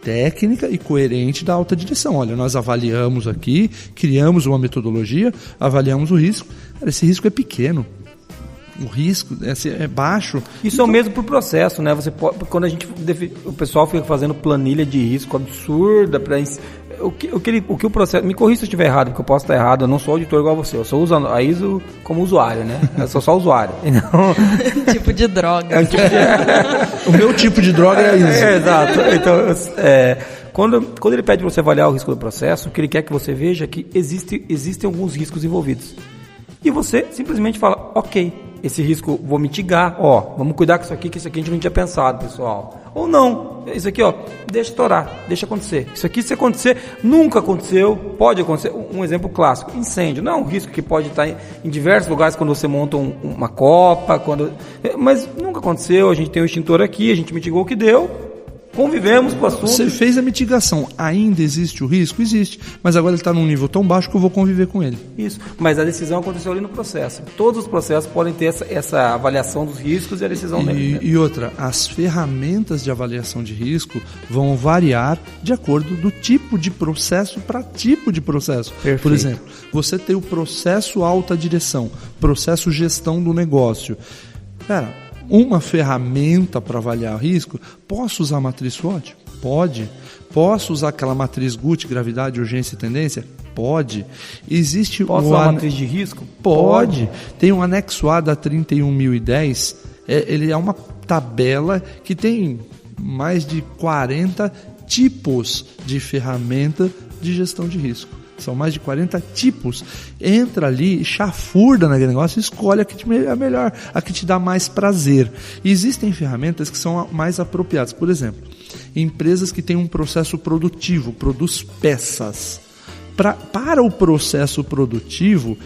técnica e coerente da alta direção. Olha, nós avaliamos aqui, criamos uma metodologia, avaliamos o risco. Cara, esse risco é pequeno. O risco é baixo.
Isso é o mesmo para o processo, né? Você pode, quando o pessoal fica fazendo planilha de risco absurda para o que o processo. Me corrija se eu estiver errado, porque eu posso estar errado. Eu não sou auditor igual a você. Eu sou usando a ISO como usuário, né? Eu sou só usuário. Então,
tipo de droga.
O meu tipo de droga é a ISO.
Exato. Então, quando ele pede para você avaliar o risco do processo, o que ele quer que você veja é que existem alguns riscos envolvidos. E você simplesmente fala, ok. Esse risco vou mitigar, vamos cuidar com isso aqui, que isso aqui a gente não tinha pensado, pessoal. Ou não, isso aqui, deixa estourar, deixa acontecer. Isso aqui, se acontecer, nunca aconteceu, pode acontecer. Um exemplo clássico, incêndio. Não é um risco que pode estar em diversos lugares quando você monta uma copa, mas nunca aconteceu, a gente tem o extintor aqui, a gente mitigou o que deu. Convivemos com o assunto.
Você fez a mitigação. Ainda existe o risco? Existe. Mas agora ele está num nível tão baixo que eu vou conviver com ele.
Isso. Mas a decisão aconteceu ali no processo. Todos os processos podem ter essa avaliação dos riscos e a decisão dele.
E outra, as ferramentas de avaliação de risco vão variar de acordo do tipo de processo para tipo de processo.
Perfeito.
Por exemplo, você tem o processo alta direção, processo gestão do negócio. Cara, uma ferramenta para avaliar o risco, posso usar a matriz SWOT? Pode. Posso usar aquela matriz GUT, gravidade, urgência e tendência? Pode.
Posso usar a matriz de risco?
Pode. Tem um anexo A da 31010, ele é uma tabela que tem mais de 40 tipos de ferramenta de gestão de risco. São mais de 40 tipos. Entra ali, chafurda naquele negócio e escolhe a que é melhor, a que te dá mais prazer. E existem ferramentas que são mais apropriadas. Por exemplo, empresas que têm um processo produtivo, produz peças. Para o processo produtivo,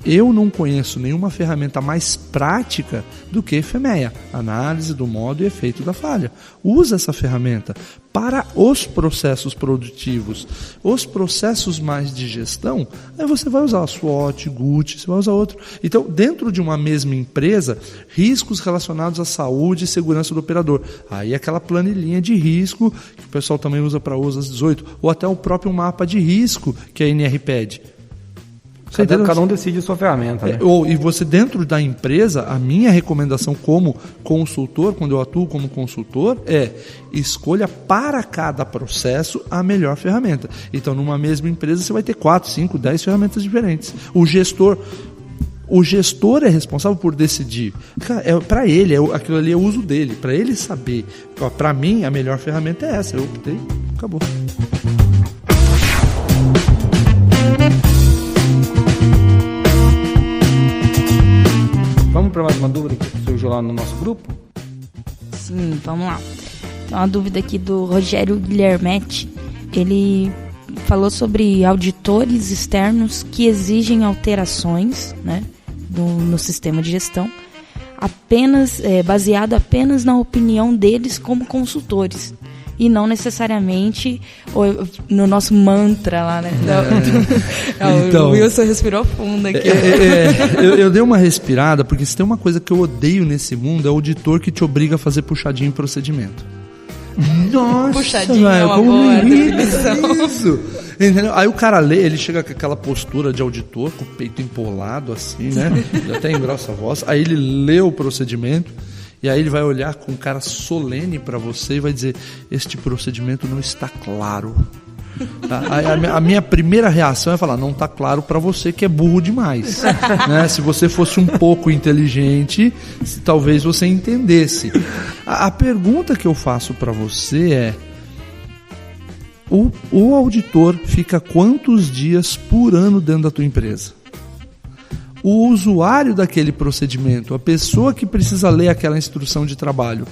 eu não conheço nenhuma ferramenta mais prática do que FMEA, análise do modo e efeito da falha. Usa essa ferramenta para os processos produtivos. Os processos mais de gestão, aí você vai usar a SWOT, GUT, você vai usar outro. Então, dentro de uma mesma empresa, riscos relacionados à saúde e segurança do operador. Aí aquela planilhinha de risco, que o pessoal também usa para USAS 18, ou até o próprio mapa de risco que a NR pede.
Cada um decide a sua ferramenta, né?
E você, dentro da empresa, a minha recomendação como consultor, quando eu atuo como consultor, é escolha para cada processo a melhor ferramenta. Então, numa mesma empresa, você vai ter 4, 5, 10 ferramentas diferentes. O gestor é responsável por decidir. Para ele, aquilo ali é o uso dele. Para ele saber. Para mim, a melhor ferramenta é essa. Eu optei, acabou.
Vamos para mais uma dúvida que surgiu lá no nosso grupo?
Sim, vamos lá. Então, uma dúvida aqui do Rogério Guilhermetti. Ele falou sobre auditores externos que exigem alterações, né, no sistema de gestão, baseado apenas na opinião deles como consultores. E não necessariamente no nosso mantra lá, né? Então, o Wilson respirou fundo aqui.
Eu dei uma respirada, porque se tem uma coisa que eu odeio nesse mundo, é o auditor que te obriga a fazer puxadinho em procedimento. Nossa,
Puxadinha
velho,
é uma
como
boa
irrita
definição.
isso? Entendeu? Aí o cara lê, ele chega com aquela postura de auditor, com o peito empolado assim, né? Ele até engrossa a voz. Aí ele lê o procedimento e aí ele vai olhar com um cara solene para você e vai dizer: este procedimento não está claro. A minha primeira reação é falar: não está claro para você que é burro demais, né? Se você fosse um pouco inteligente, talvez você entendesse. A pergunta que eu faço para você é: o auditor fica quantos dias por ano dentro da tua empresa? O usuário daquele procedimento, a pessoa que precisa ler aquela instrução de trabalho,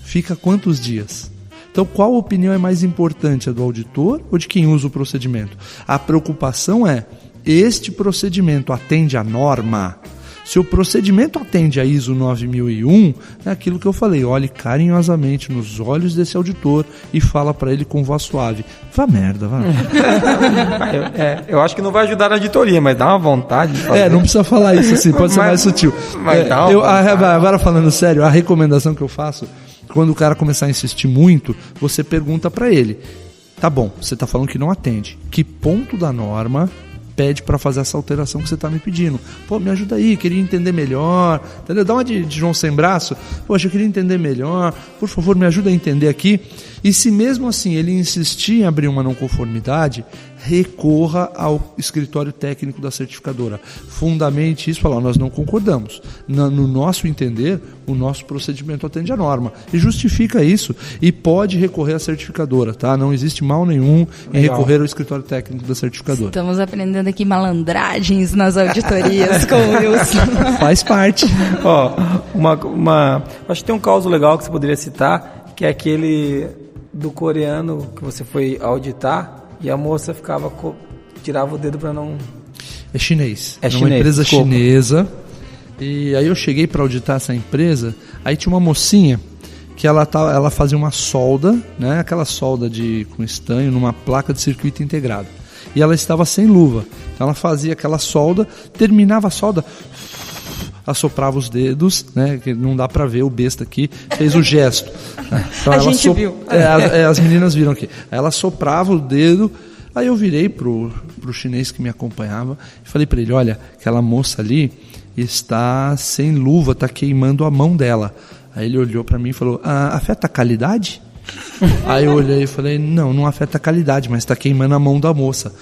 fica quantos dias? Então, qual opinião é mais importante, a do auditor ou de quem usa o procedimento? A preocupação é: este procedimento atende à norma? Se o procedimento atende a ISO 9001, é aquilo que eu falei: olhe carinhosamente nos olhos desse auditor e fala para ele com voz suave: vá merda, vá.
Eu acho que não vai ajudar na auditoria, mas dá uma vontade de fazer.
Não precisa falar isso assim, pode ser mais sutil. Agora falando sério, a recomendação que eu faço: quando o cara começar a insistir muito, você pergunta para ele: tá bom, você está falando que não atende, que ponto da norma pede para fazer essa alteração que você está me pedindo? Pô, me ajuda aí, queria entender melhor, entendeu? Dá uma de João Sem Braço: poxa, eu queria entender melhor, por favor, me ajuda a entender aqui. E se mesmo assim ele insistir em abrir uma não conformidade, recorra ao escritório técnico da certificadora. Fundamente isso, falar: nós não concordamos. No nosso entender, o nosso procedimento atende à norma. E justifica isso. E pode recorrer à certificadora, tá? Não existe mal nenhum em recorrer ao escritório técnico da certificadora.
Estamos aprendendo aqui malandragens nas auditorias com o Wilson.
Faz parte.
Acho que tem um caso legal que você poderia citar, que é aquele do coreano que você foi auditar e a moça tirava o dedo para não...
É chinês.
É
uma empresa chinesa. E aí eu cheguei para auditar essa empresa, aí tinha uma mocinha que ela fazia uma solda, né, aquela solda com estanho numa placa de circuito integrado. E ela estava sem luva. Então ela fazia aquela solda, terminava a solda, assoprava os dedos, né, que não dá para ver, o besta aqui fez o gesto. Então
a gente viu.
As meninas viram aqui. Aí ela soprava o dedo. Aí eu virei pro chinês que me acompanhava e falei para ele: olha, aquela moça ali está sem luva, está queimando a mão dela. Aí ele olhou para mim e falou: afeta a qualidade? Aí eu olhei e falei: não afeta a qualidade, mas está queimando a mão da moça.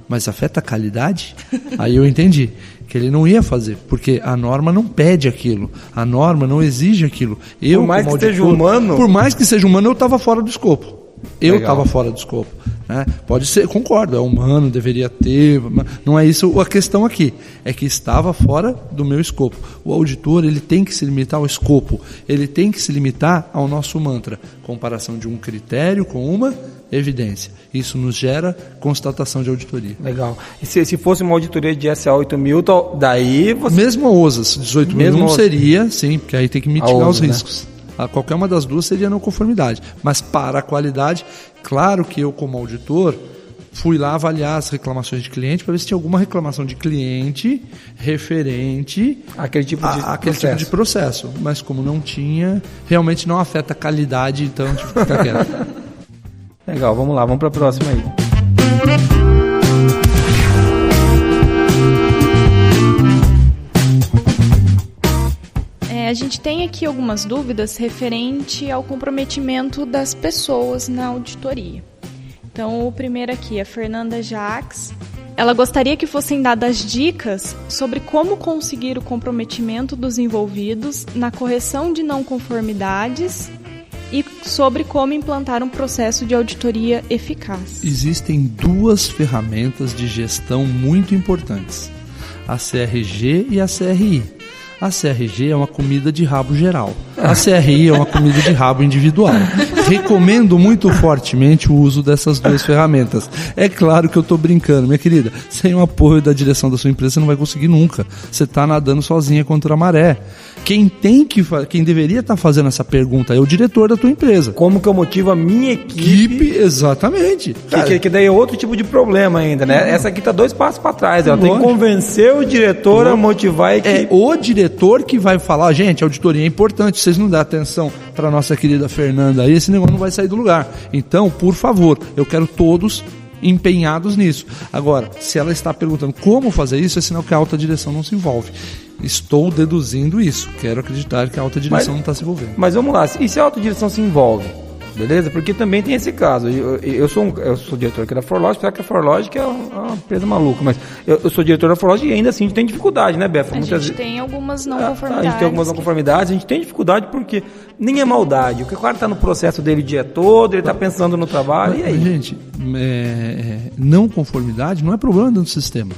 Mas afeta a qualidade? Aí eu entendi que ele não ia fazer, porque a norma não pede aquilo, a norma não exige aquilo.
Por mais que seja humano...
Por mais que seja humano, eu estava fora do escopo. Eu estava fora do escopo, né? Pode ser, concordo, é humano, deveria ter, não é isso a questão aqui, é que estava fora do meu escopo. O auditor, ele tem que se limitar ao escopo, ele tem que se limitar ao nosso mantra: comparação de um critério com uma evidência. Isso nos gera constatação de auditoria.
Legal. E se fosse uma auditoria de SA 8000, daí você...
Mesmo a OSAS 18.000 não seria, sim, porque aí tem que mitigar os riscos. Né? Qualquer uma das duas seria não conformidade. Mas para a qualidade, claro que eu, como auditor, fui lá avaliar as reclamações de cliente para ver se tinha alguma reclamação de cliente referente
àquele tipo de
processo. Mas como não tinha, realmente não afeta a qualidade, então tive que ficar quieto.
Legal, vamos lá, vamos para a próxima aí.
A gente tem aqui algumas dúvidas referente ao comprometimento das pessoas na auditoria. Então, o primeiro aqui é a Fernanda Jacques. Ela gostaria que fossem dadas dicas sobre como conseguir o comprometimento dos envolvidos na correção de não conformidades e sobre como implantar um processo de auditoria eficaz.
Existem duas ferramentas de gestão muito importantes: a CRG e a CRI. A CRG é uma comida de rabo geral. A CRI é uma comida de rabo individual. Recomendo muito fortemente o uso dessas duas ferramentas. É claro que eu estou brincando, minha querida. Sem o apoio da direção da sua empresa, você não vai conseguir nunca. Você está nadando sozinha contra a maré. Quem deveria estar fazendo essa pergunta é o diretor da tua empresa.
Como que eu motivo a minha equipe?
Exatamente.
Que daí é outro tipo de problema ainda, né? Essa aqui está 2 passos para trás. Ela tem que convencer o diretor a motivar a equipe.
É o diretor que vai falar: gente, a auditoria é importante, vocês vocês não dão atenção para nossa querida Fernanda aí, esse negócio não vai sair do lugar. Então, por favor, eu quero todos empenhados nisso. Agora, se ela está perguntando como fazer isso, é sinal que a alta direção não se envolve. Estou deduzindo isso. Quero acreditar que a alta direção não está se envolvendo.
Mas vamos lá, e se a alta direção se envolve? Beleza? Porque também tem esse caso. Eu sou diretor aqui da ForLogic, apesar que a ForLogic é uma empresa maluca, mas eu sou diretor da ForLogic e ainda assim a gente tem dificuldade, né, Befa?
A gente tem algumas não conformidades.
A gente tem algumas não conformidades, a gente tem dificuldade porque nem é maldade. O cara está no processo dele o dia todo, ele está pensando no trabalho, e aí?
Gente, não conformidade não é problema dentro do sistema.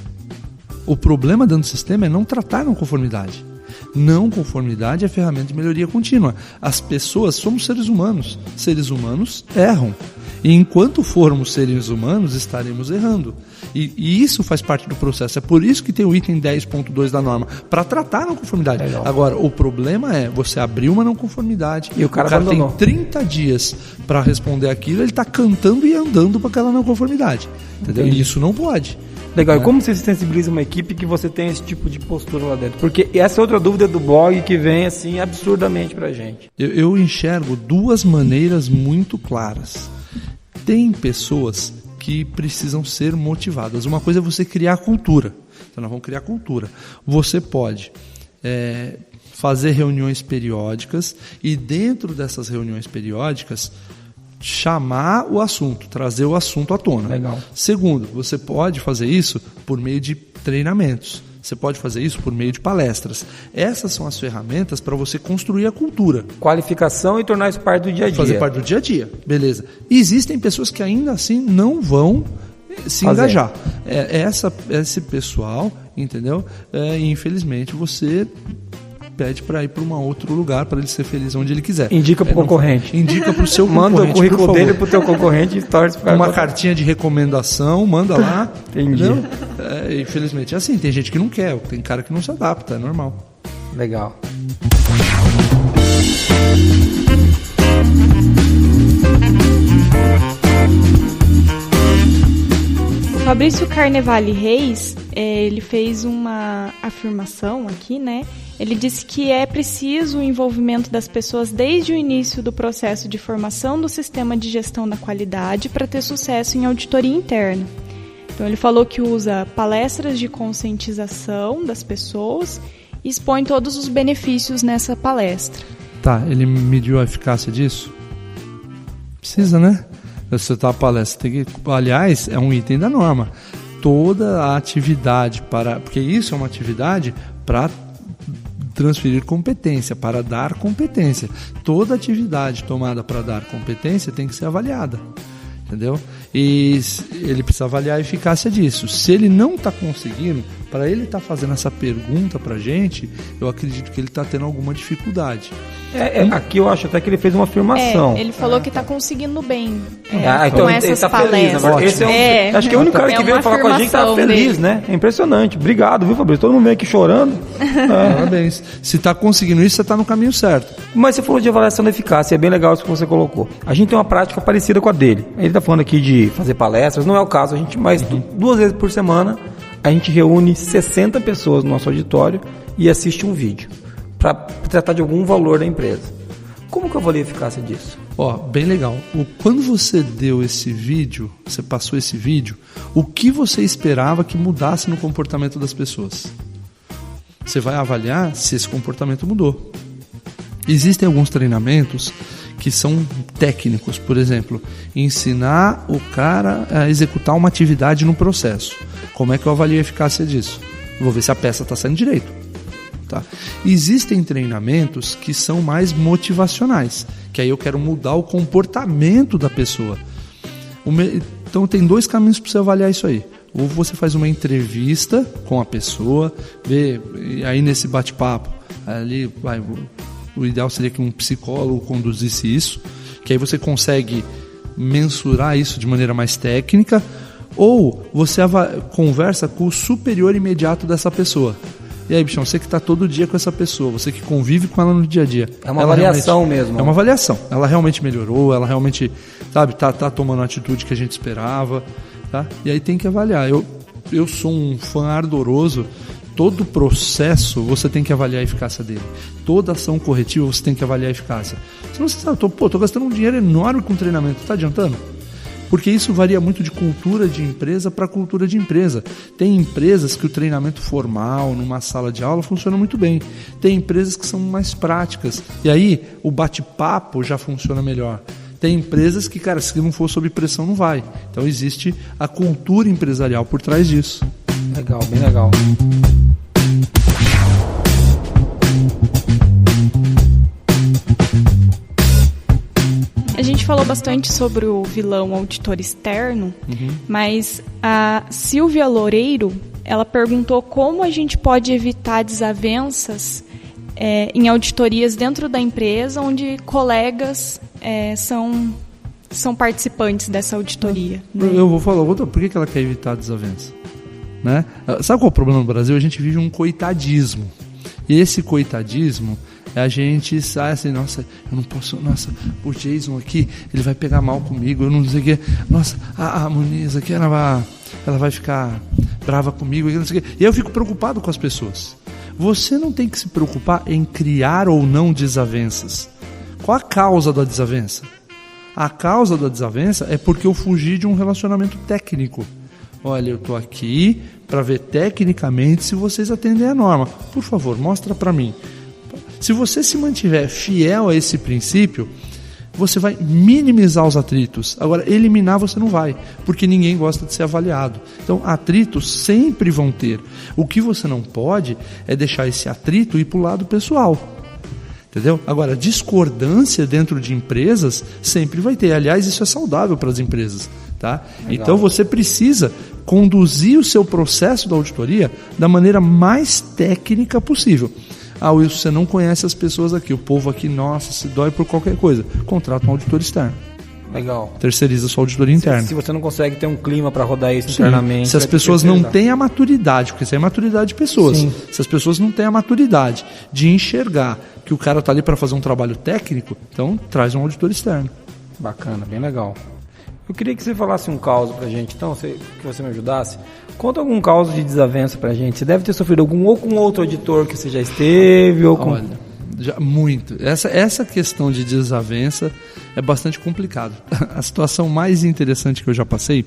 O problema dentro do sistema é não tratar não conformidade. Não conformidade é ferramenta de melhoria contínua. As pessoas somos seres humanos. Seres humanos erram. E enquanto formos seres humanos, estaremos errando. E isso faz parte do processo. É por isso que tem o item 10.2 da norma, para tratar a não conformidade. Legal. Agora, o problema é você abrir uma não conformidade e o cara tem 30 dias para responder aquilo, ele está cantando e andando para aquela não conformidade. Entendeu? E isso não pode.
Legal, e como você se sensibiliza uma equipe que você tem esse tipo de postura lá dentro? Porque essa é outra dúvida do blog que vem assim absurdamente pra gente.
Eu enxergo duas maneiras muito claras. Tem pessoas que precisam ser motivadas. Uma coisa é você criar cultura. Então nós vamos criar cultura. Você pode fazer reuniões periódicas e dentro dessas reuniões periódicas chamar o assunto, trazer o assunto à tona.
Legal.
Segundo, você pode fazer isso por meio de treinamentos. Você pode fazer isso por meio de palestras. Essas são as ferramentas para você construir a cultura. Qualificação
e tornar isso parte do dia a dia.
Fazer parte do dia a dia, beleza. E existem pessoas que ainda assim não vão se engajar. Esse pessoal, entendeu? Infelizmente você pede para ir para um outro lugar para ele ser feliz onde ele quiser.
Indica para o concorrente.
Indica para o seu concorrente.
Manda o currículo dele para o teu concorrente e torce para
uma cartinha de recomendação, manda lá.
Entendi.
Infelizmente é assim, tem gente que não quer, tem cara que não se adapta, é normal.
Legal.
Fabrício Carnevale Reis, ele fez uma afirmação aqui, né? Ele disse que é preciso o envolvimento das pessoas desde o início do processo de formação do sistema de gestão da qualidade para ter sucesso em auditoria interna. Então ele falou que usa palestras de conscientização das pessoas e expõe todos os benefícios nessa palestra.
Tá, ele mediu a eficácia disso? Precisa, né? Você tá a palestra, tem que, aliás, é um item da norma. Toda a atividade porque isso é uma atividade para transferir competência, para dar competência. Toda atividade tomada para dar competência tem que ser avaliada, entendeu? E ele precisa avaliar a eficácia disso. Se ele não está conseguindo, para ele estar fazendo essa pergunta para a gente, eu acredito que ele está tendo alguma dificuldade.
Aqui eu acho até que ele fez uma afirmação.
Ele falou que está conseguindo bem
então
com essas
tá
palestras.
Feliz, acho que é o único cara que veio falar com a gente está feliz, dele. Né? É impressionante. Obrigado, viu, Fabrício? Todo mundo vem aqui chorando.
Parabéns. Se está conseguindo isso, você está no caminho certo.
Mas você falou de avaliação da eficácia, é bem legal isso que você colocou. A gente tem uma prática parecida com a dele. Ele está falando aqui de fazer palestras, não é o caso, mas 2 vezes por semana a gente reúne 60 pessoas no nosso auditório e assiste um vídeo para tratar de algum valor da empresa. Como que eu avalio a eficácia disso?
Bem legal. Quando você deu esse vídeo, você passou esse vídeo, o que você esperava que mudasse no comportamento das pessoas? Você vai avaliar se esse comportamento mudou. Existem alguns treinamentos que são técnicos, por exemplo, ensinar o cara a executar uma atividade no processo. Como é que eu avalio a eficácia disso? Eu vou ver se a peça está saindo direito. Tá? Existem treinamentos que são mais motivacionais, que aí eu quero mudar o comportamento da pessoa. Então tem 2 caminhos para você avaliar isso aí. Ou você faz uma entrevista com a pessoa, vê, e aí nesse bate-papo, ali o ideal seria que um psicólogo conduzisse isso, que aí você consegue mensurar isso de maneira mais técnica, ou você conversa com o superior imediato dessa pessoa. E aí, bichão, você que está todo dia com essa pessoa, você que convive com ela no dia a dia.
É uma avaliação mesmo.
É uma avaliação. Ela realmente melhorou, ela realmente, sabe, tá tomando a atitude que a gente esperava, tá? E aí tem que avaliar. Eu sou um fã ardoroso todo processo você tem que avaliar a eficácia dele. Toda ação corretiva você tem que avaliar a eficácia. Senão você sabe, tô gastando um dinheiro enorme com treinamento, está adiantando? Porque isso varia muito de cultura de empresa para cultura de empresa. Tem empresas que o treinamento formal, numa sala de aula, funciona muito bem. Tem empresas que são mais práticas. E aí, o bate-papo já funciona melhor. Tem empresas que, cara, se não for sob pressão, não vai. Então, existe a cultura empresarial por trás disso.
Legal, bem legal.
A gente falou bastante sobre o vilão auditor externo, mas a Silvia Loureiro, ela perguntou como a gente pode evitar desavenças em auditorias dentro da empresa, onde colegas são participantes dessa auditoria. Né?
Eu vou falar, por que ela quer evitar a desavença? Né? Sabe qual é o problema no Brasil? A gente vive um coitadismo. E esse coitadismo, a gente sai assim, nossa, eu não posso, nossa, o Jason aqui, ele vai pegar mal comigo, eu não sei o que, nossa, a Muniz aqui, ela vai ficar brava comigo, não sei o que. E eu fico preocupado com as pessoas. Você não tem que se preocupar em criar ou não desavenças. Qual a causa da desavença? A causa da desavença é porque eu fugi de um relacionamento técnico. Olha, eu estou aqui para ver tecnicamente se vocês atendem a norma. Por favor, mostra para mim. Se você se mantiver fiel a esse princípio, você vai minimizar os atritos. Agora, eliminar você não vai, porque ninguém gosta de ser avaliado. Então, atritos sempre vão ter. O que você não pode é deixar esse atrito ir para o lado pessoal. Entendeu? Agora, discordância dentro de empresas sempre vai ter. Aliás, isso é saudável para as empresas. Tá? Então, você precisa conduzir o seu processo da auditoria da maneira mais técnica possível. Wilson, você não conhece as pessoas aqui. O povo aqui, nossa, se dói por qualquer coisa. Contrata um auditor externo.
Legal.
Terceiriza sua auditoria interna.
Se você não consegue ter um clima para rodar isso internamente...
Se as pessoas não têm a maturidade, porque isso é maturidade de pessoas. Sim. Se as pessoas não têm a maturidade de enxergar que o cara está ali para fazer um trabalho técnico, então traz um auditor externo.
Bacana, bem legal. Eu queria que você falasse um caso pra gente, então, que você me ajudasse. Conta algum caso de desavença pra gente. Você deve ter sofrido algum ou com outro auditor que você já esteve, ou com...
Olha, já, muito. Essa questão de desavença é bastante complicado. A situação mais interessante que eu já passei,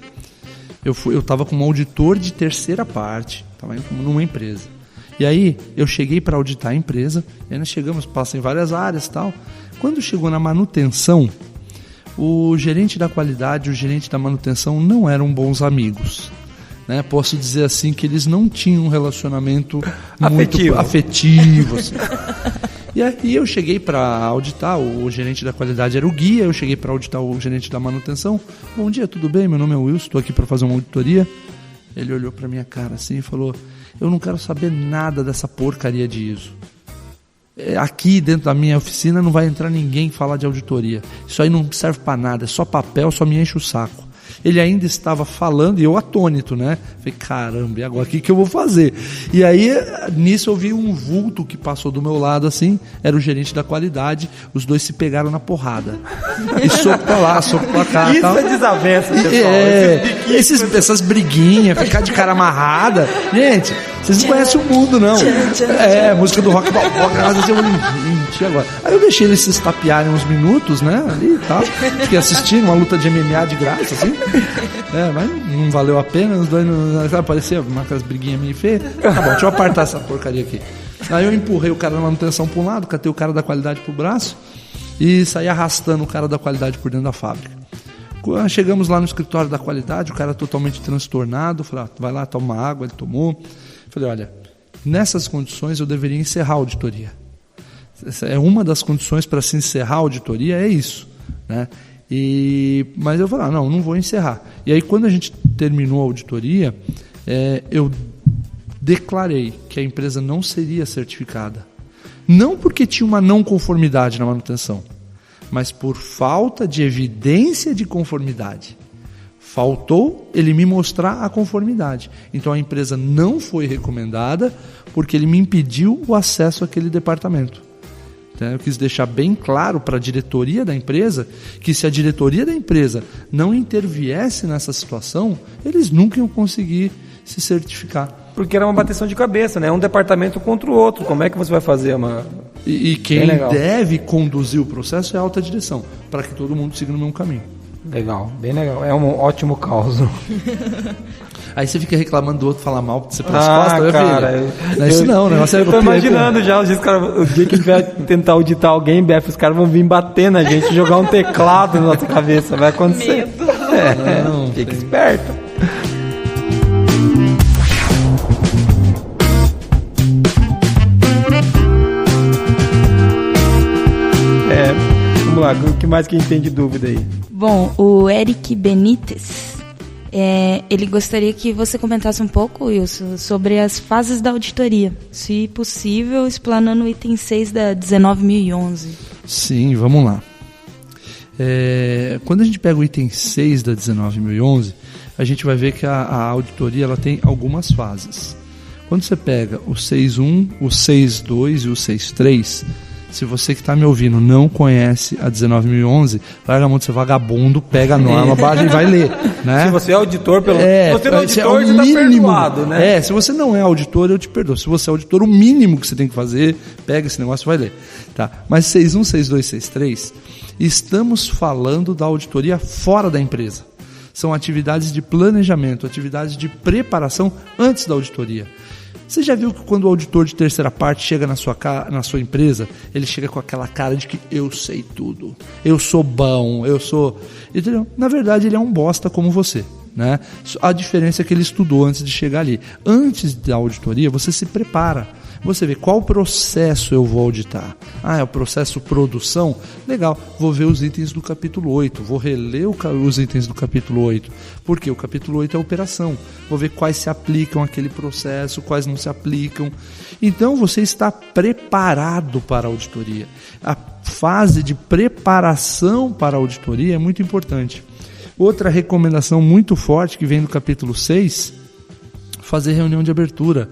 eu estava com um auditor de terceira parte, estava numa empresa. E aí, eu cheguei para auditar a empresa, e aí nós passamos em várias áreas e tal. Quando chegou na manutenção, o gerente da qualidade e o gerente da manutenção não eram bons amigos. Né? Posso dizer assim que eles não tinham um relacionamento muito afetivo. Assim. E aí eu cheguei para auditar, o gerente da qualidade era o guia, eu cheguei para auditar o gerente da manutenção. Bom dia, tudo bem? Meu nome é Wilson, estou aqui para fazer uma auditoria. Ele olhou para minha cara assim e falou, eu não quero saber nada dessa porcaria de ISO. Aqui dentro da minha oficina não vai entrar ninguém falar de auditoria. Isso aí não serve para nada, é só papel, só me enche o saco. Ele ainda estava falando e eu atônito, né? Falei, caramba, e agora o que eu vou fazer? E aí, nisso eu vi um vulto que passou do meu lado assim, era o gerente da qualidade, os dois se pegaram na porrada. E soco pra lá, soco pra cá.
Isso
tal.
é desavença, pessoal.
Essas briguinhas, ficar de cara amarrada. Gente, vocês não conhecem o mundo, não. Música do rock balboa, assim, eu falei, gente, agora. Aí eu deixei eles se estapearem uns minutos, né? Ali e tal. Fiquei assistindo uma luta de MMA de graça, assim. Mas não valeu a pena, os dois apareceram aquelas briguinhas meio feias. Tá bom, deixa eu apartar essa porcaria aqui. Aí eu empurrei o cara da manutenção para um lado, catei o cara da qualidade pro braço e saí arrastando o cara da qualidade por dentro da fábrica. Quando chegamos lá no escritório da qualidade, o cara totalmente transtornado, falei, vai lá, toma água, ele tomou. Falei, olha, nessas condições eu deveria encerrar a auditoria. Essa é uma das condições para se encerrar a auditoria, é isso, né? Mas eu falei, não vou encerrar. E aí quando a gente terminou a auditoria, eu declarei que a empresa não seria certificada. Não porque tinha uma não conformidade na manutenção, mas por falta de evidência de conformidade. Faltou ele me mostrar a conformidade. Então a empresa não foi recomendada porque ele me impediu o acesso àquele departamento. Eu quis deixar bem claro para a diretoria da empresa que se a diretoria da empresa não interviesse nessa situação, eles nunca iam conseguir se certificar.
porque era uma bateção de cabeça, né? Um departamento contra o outro. Como é que você vai fazer uma...
E quem deve conduzir o processo é a alta direção, para que todo mundo siga no mesmo caminho.
Legal, bem legal. É um ótimo caos.
Aí você fica reclamando do outro falar mal, porque você pelas costas,
cara,
não é isso não, o negócio é...
Eu tô imaginando já, o dia que a gente vai tentar auditar alguém, Bef, os caras vão vir bater na gente, jogar um teclado na nossa cabeça, vai acontecer.
Medo.
Não, fica esperto. Vamos lá, o que mais que a gente tem de dúvida aí?
Bom, o Eric Benítez, ele gostaria que você comentasse um pouco, Wilson, sobre as fases da auditoria, se possível, explanando o item 6 da 19.011.
Sim, vamos lá. Quando a gente pega o item 6 da 19.011, a gente vai ver que a auditoria ela tem algumas fases. Quando você pega o 6.1, o 6.2 e o 6.3, se você que está me ouvindo não conhece a 19.011, larga a mão de ser vagabundo, pega a norma, baixa e vai ler. Né?
Se você é auditor, se você não é auditor, você está perdoado, né?
Se você não é auditor, eu te perdoo. Se você é auditor, o mínimo que você tem que fazer, pega esse negócio e vai ler. Tá? Mas 6.1, 6.2, 6.3, estamos falando da auditoria fora da empresa. São atividades de planejamento, atividades de preparação antes da auditoria. Você já viu que quando o auditor de terceira parte chega na sua empresa, ele chega com aquela cara de que eu sei tudo, eu sou bom, eu sou... Entendeu? Na verdade, ele é um bosta como você. Né? A diferença é que ele estudou antes de chegar ali. Antes da auditoria, você se prepara. Você vê qual processo eu vou auditar. É o processo produção? Legal, vou ver os itens do capítulo 8, vou reler os itens do capítulo 8, porque o capítulo 8 é operação. Vou ver quais se aplicam àquele processo, quais não se aplicam. Então você está preparado para a auditoria. A fase de preparação para a auditoria é muito importante. Outra recomendação muito forte que vem do capítulo 6, fazer reunião de abertura.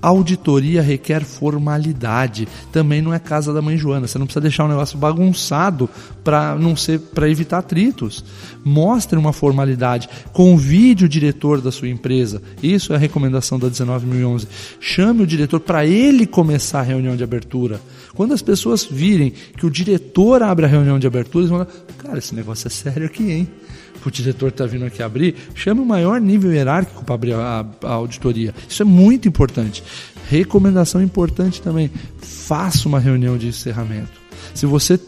A auditoria requer formalidade. Também não é casa da mãe Joana. Você não precisa deixar um negócio bagunçado para evitar atritos. Mostre uma formalidade. Convide o diretor da sua empresa. Isso é a recomendação da 19.011. Chame o diretor para ele começar a reunião de abertura. Quando as pessoas virem que o diretor abre a reunião de abertura, eles vão falar, cara, esse negócio é sério aqui, hein? O diretor está vindo aqui abrir, chame o maior nível hierárquico para abrir a auditoria. Isso é muito importante. Recomendação importante também, faça uma reunião de encerramento. Se você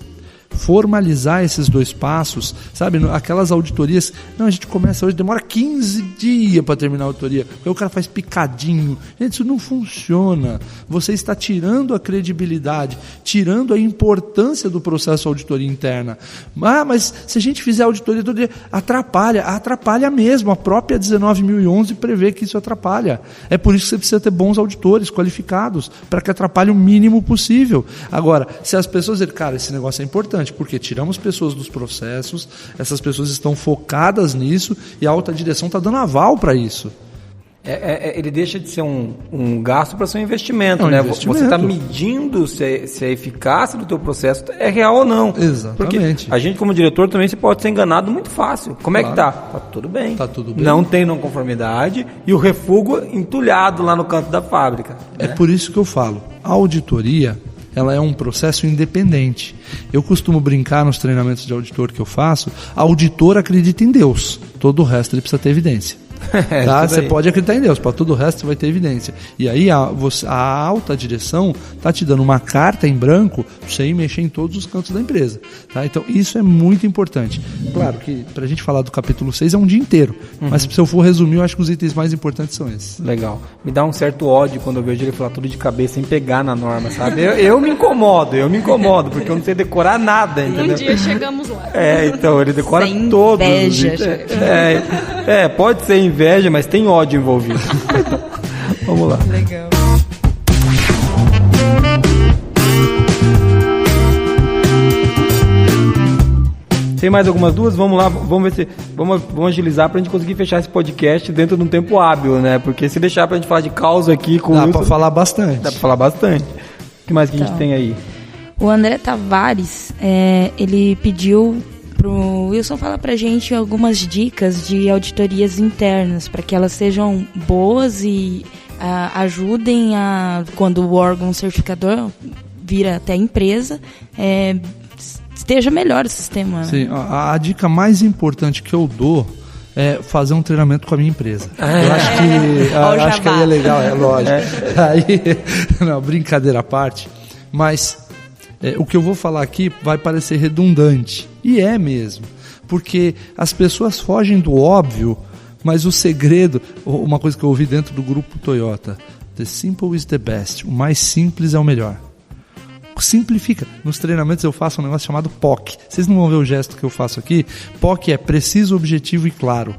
formalizar esses dois passos, sabe, aquelas auditorias, não, a gente começa hoje, demora 15 dias para terminar a auditoria, aí o cara faz picadinho, gente, isso não funciona, você está tirando a credibilidade, tirando a importância do processo de auditoria interna. Mas se a gente fizer auditoria todo dia, atrapalha mesmo, a própria 19.011 prevê que isso atrapalha, é por isso que você precisa ter bons auditores qualificados, para que atrapalhe o mínimo possível. Agora, se as pessoas dizem, cara, esse negócio é importante, porque tiramos pessoas dos processos, essas pessoas estão focadas nisso e a alta direção está dando aval para isso.
Ele deixa de ser um gasto para ser um investimento, né?
Investimento.
Você está medindo se a eficácia do teu processo é real ou não.
Exatamente.
Porque a gente, como diretor, também você pode ser enganado muito fácil. Como é que tá? Tá tudo bem.
Tá tudo bem.
Não tem não conformidade e o refúgio entulhado lá no canto da fábrica.
É por isso que eu falo, a auditoria, ela é um processo independente. Eu costumo brincar nos treinamentos de auditor que eu faço, auditor acredita em Deus, todo o resto ele precisa ter evidência. Tá? Você pode acreditar em Deus, para todo o resto você vai ter evidência. E aí a alta direção está te dando uma carta em branco para você ir mexer em todos os cantos da empresa. Tá? Então isso é muito importante. Claro que para a gente falar do capítulo 6 é um dia inteiro, mas se eu for resumir, eu acho que os itens mais importantes são esses.
Legal. Me dá um certo ódio quando eu vejo ele falar tudo de cabeça sem pegar na norma, sabe? Eu me incomodo, porque eu não sei decorar nada, entendeu?
Um dia chegamos lá.
Então, ele decora
sem
todos.
Inveja,
pode ser inveja, mas tem ódio envolvido. Vamos lá.
Legal.
Tem mais algumas duas? Vamos lá, vamos ver se. Vamos agilizar pra gente conseguir fechar esse podcast dentro de um tempo hábil, né? Porque se deixar pra gente falar de causa aqui com
Dá pra falar bastante.
Dá pra falar bastante. O que mais que a gente tem aí?
O André Tavares, ele pediu pro Wilson falar pra gente algumas dicas de auditorias internas, para que elas sejam boas e ajudem quando o órgão certificador vira até a empresa, esteja melhor o sistema. Né?
Sim, a dica mais importante que eu dou é fazer um treinamento com a minha empresa. Eu acho que aí é legal, é lógico. Aí, não, brincadeira à parte, mas o que eu vou falar aqui vai parecer redundante, e é mesmo, porque as pessoas fogem do óbvio, mas o segredo, uma coisa que eu ouvi dentro do grupo Toyota, the simple is the best, o mais simples é o melhor. Simplifica. Nos treinamentos eu faço um negócio chamado POC. Vocês não vão ver o gesto que eu faço aqui. POC é preciso, objetivo e claro.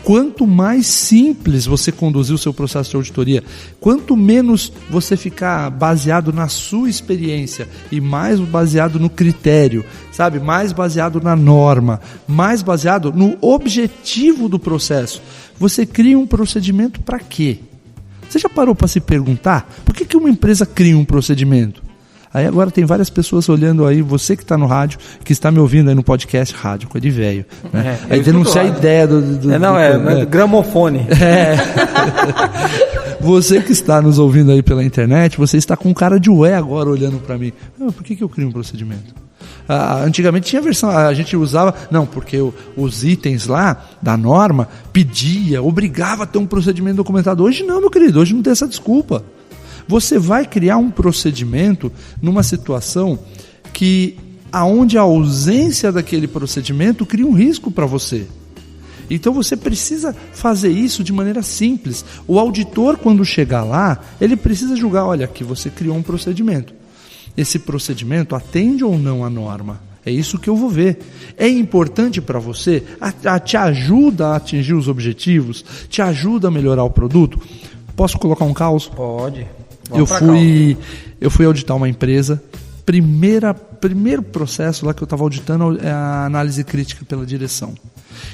Quanto mais simples você conduzir o seu processo de auditoria, quanto menos você ficar baseado na sua experiência e mais baseado no critério, sabe? Mais baseado na norma, mais baseado no objetivo do processo. Você cria um procedimento para quê? Você já parou para se perguntar por que uma empresa cria um procedimento? Aí agora tem várias pessoas olhando aí, você que está no rádio, que está me ouvindo aí no podcast, rádio, coisa de velho. Né? Aí denunciar a ideia do
gramofone.
Você que está nos ouvindo aí pela internet, você está com cara de ué agora olhando para mim. Por que eu crio um procedimento? Antigamente tinha versão, a gente usava, não, porque os itens lá da norma obrigava a ter um procedimento documentado. Hoje não, meu querido, hoje não tem essa desculpa. Você vai criar um procedimento numa situação aonde a ausência daquele procedimento cria um risco para você. Então você precisa fazer isso de maneira simples. O auditor, quando chegar lá, ele precisa julgar, olha, aqui você criou um procedimento. Esse procedimento atende ou não à norma? É isso que eu vou ver. É importante para você? Te ajuda a atingir os objetivos? Te ajuda a melhorar o produto? Posso colocar um caos?
Pode.
Eu fui auditar uma empresa. Primeiro processo lá que eu estava auditando é a análise crítica pela direção.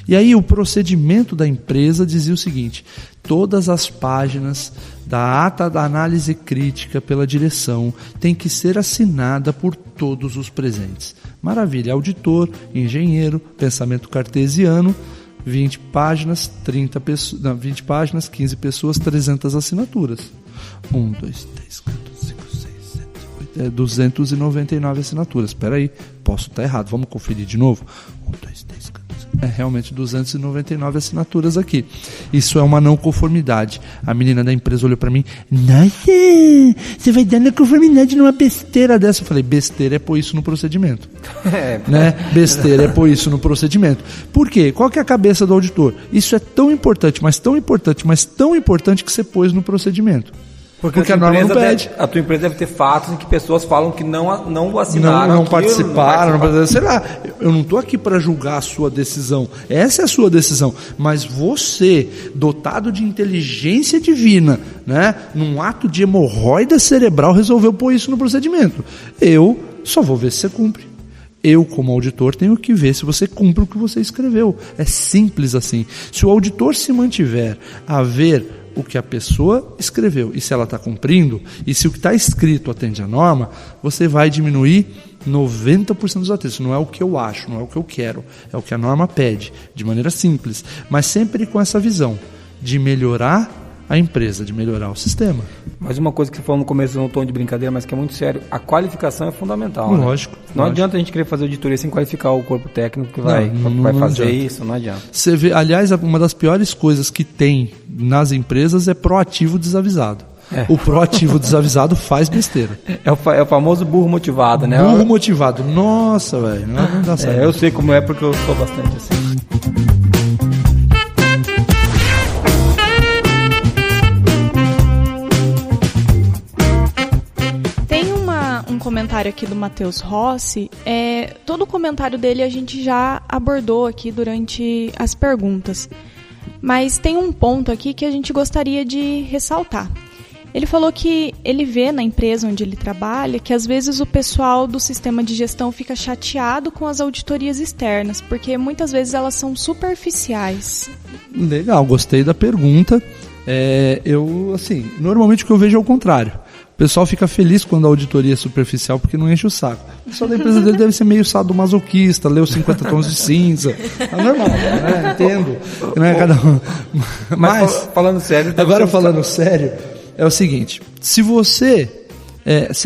E aí o procedimento da empresa dizia o seguinte: todas as páginas da ata da análise crítica pela direção tem que ser assinada por todos os presentes. Maravilha, auditor, engenheiro, pensamento cartesiano, 20 páginas, 20 páginas, 15 pessoas, 300 assinaturas. 1, 2, 3, 4, 5, 6, 7, 8, 299 assinaturas. Espera aí, posso estar errado, vamos conferir de novo. 1, 2, 3, 4, 5. É realmente 299 assinaturas aqui. Isso é uma não conformidade. A menina da empresa olhou para mim: nossa, você vai dar na conformidade numa besteira dessa. Eu falei: besteira é pôr isso no procedimento. Né? Besteira é pôr isso no procedimento. Por quê? Qual que é a cabeça do auditor? Isso é tão importante, mas tão importante, mas tão importante que você pôs no procedimento. Porque a norma não pede.
A tua empresa deve ter fatos em que pessoas falam que não assinaram,
não participaram. Sei lá, eu não estou aqui para julgar a sua decisão. Essa é a sua decisão. Mas você, dotado de inteligência divina, né, num ato de hemorroida cerebral, resolveu pôr isso no procedimento. Eu só vou ver se você cumpre. Eu, como auditor, tenho que ver se você cumpre o que você escreveu. É simples assim. Se o auditor se mantiver a ver o que a pessoa escreveu e se ela está cumprindo, e se o que está escrito atende à norma, você vai diminuir 90% dos atritos. Não é o que eu acho, não é o que eu quero, é o que a norma pede, de maneira simples, mas sempre com essa visão de melhorar a empresa, de melhorar o sistema.
Mas uma coisa que você falou no começo, num tom de brincadeira, mas que é muito sério: a qualificação é fundamental.
Lógico.
Né? Não adianta a gente querer fazer auditoria sem qualificar o corpo técnico que vai fazer adianta. Isso, não adianta.
Você vê, aliás, uma das piores coisas que tem nas empresas é proativo desavisado. O proativo desavisado faz besteira.
É o famoso burro motivado, né?
Burro motivado. Nossa, velho. Não dá certo.
Eu sei como é, porque eu sou bastante assim.
Comentário aqui do Matheus Rossi. Todo o comentário dele a gente já abordou aqui durante as perguntas, mas tem um ponto aqui que a gente gostaria de ressaltar. Ele falou que ele vê na empresa onde ele trabalha que às vezes o pessoal do sistema de gestão fica chateado com as auditorias externas, porque muitas vezes elas são superficiais.
Legal, gostei da pergunta. Normalmente o que eu vejo é o contrário. O pessoal fica feliz quando a auditoria é superficial porque não enche o saco. O pessoal da empresa dele deve ser meio sadomasoquista, leu 50 tons de cinza. É normal, né? Entendo. Né? Cada um.
Mas falando sério...
Agora falando sério, é o seguinte, se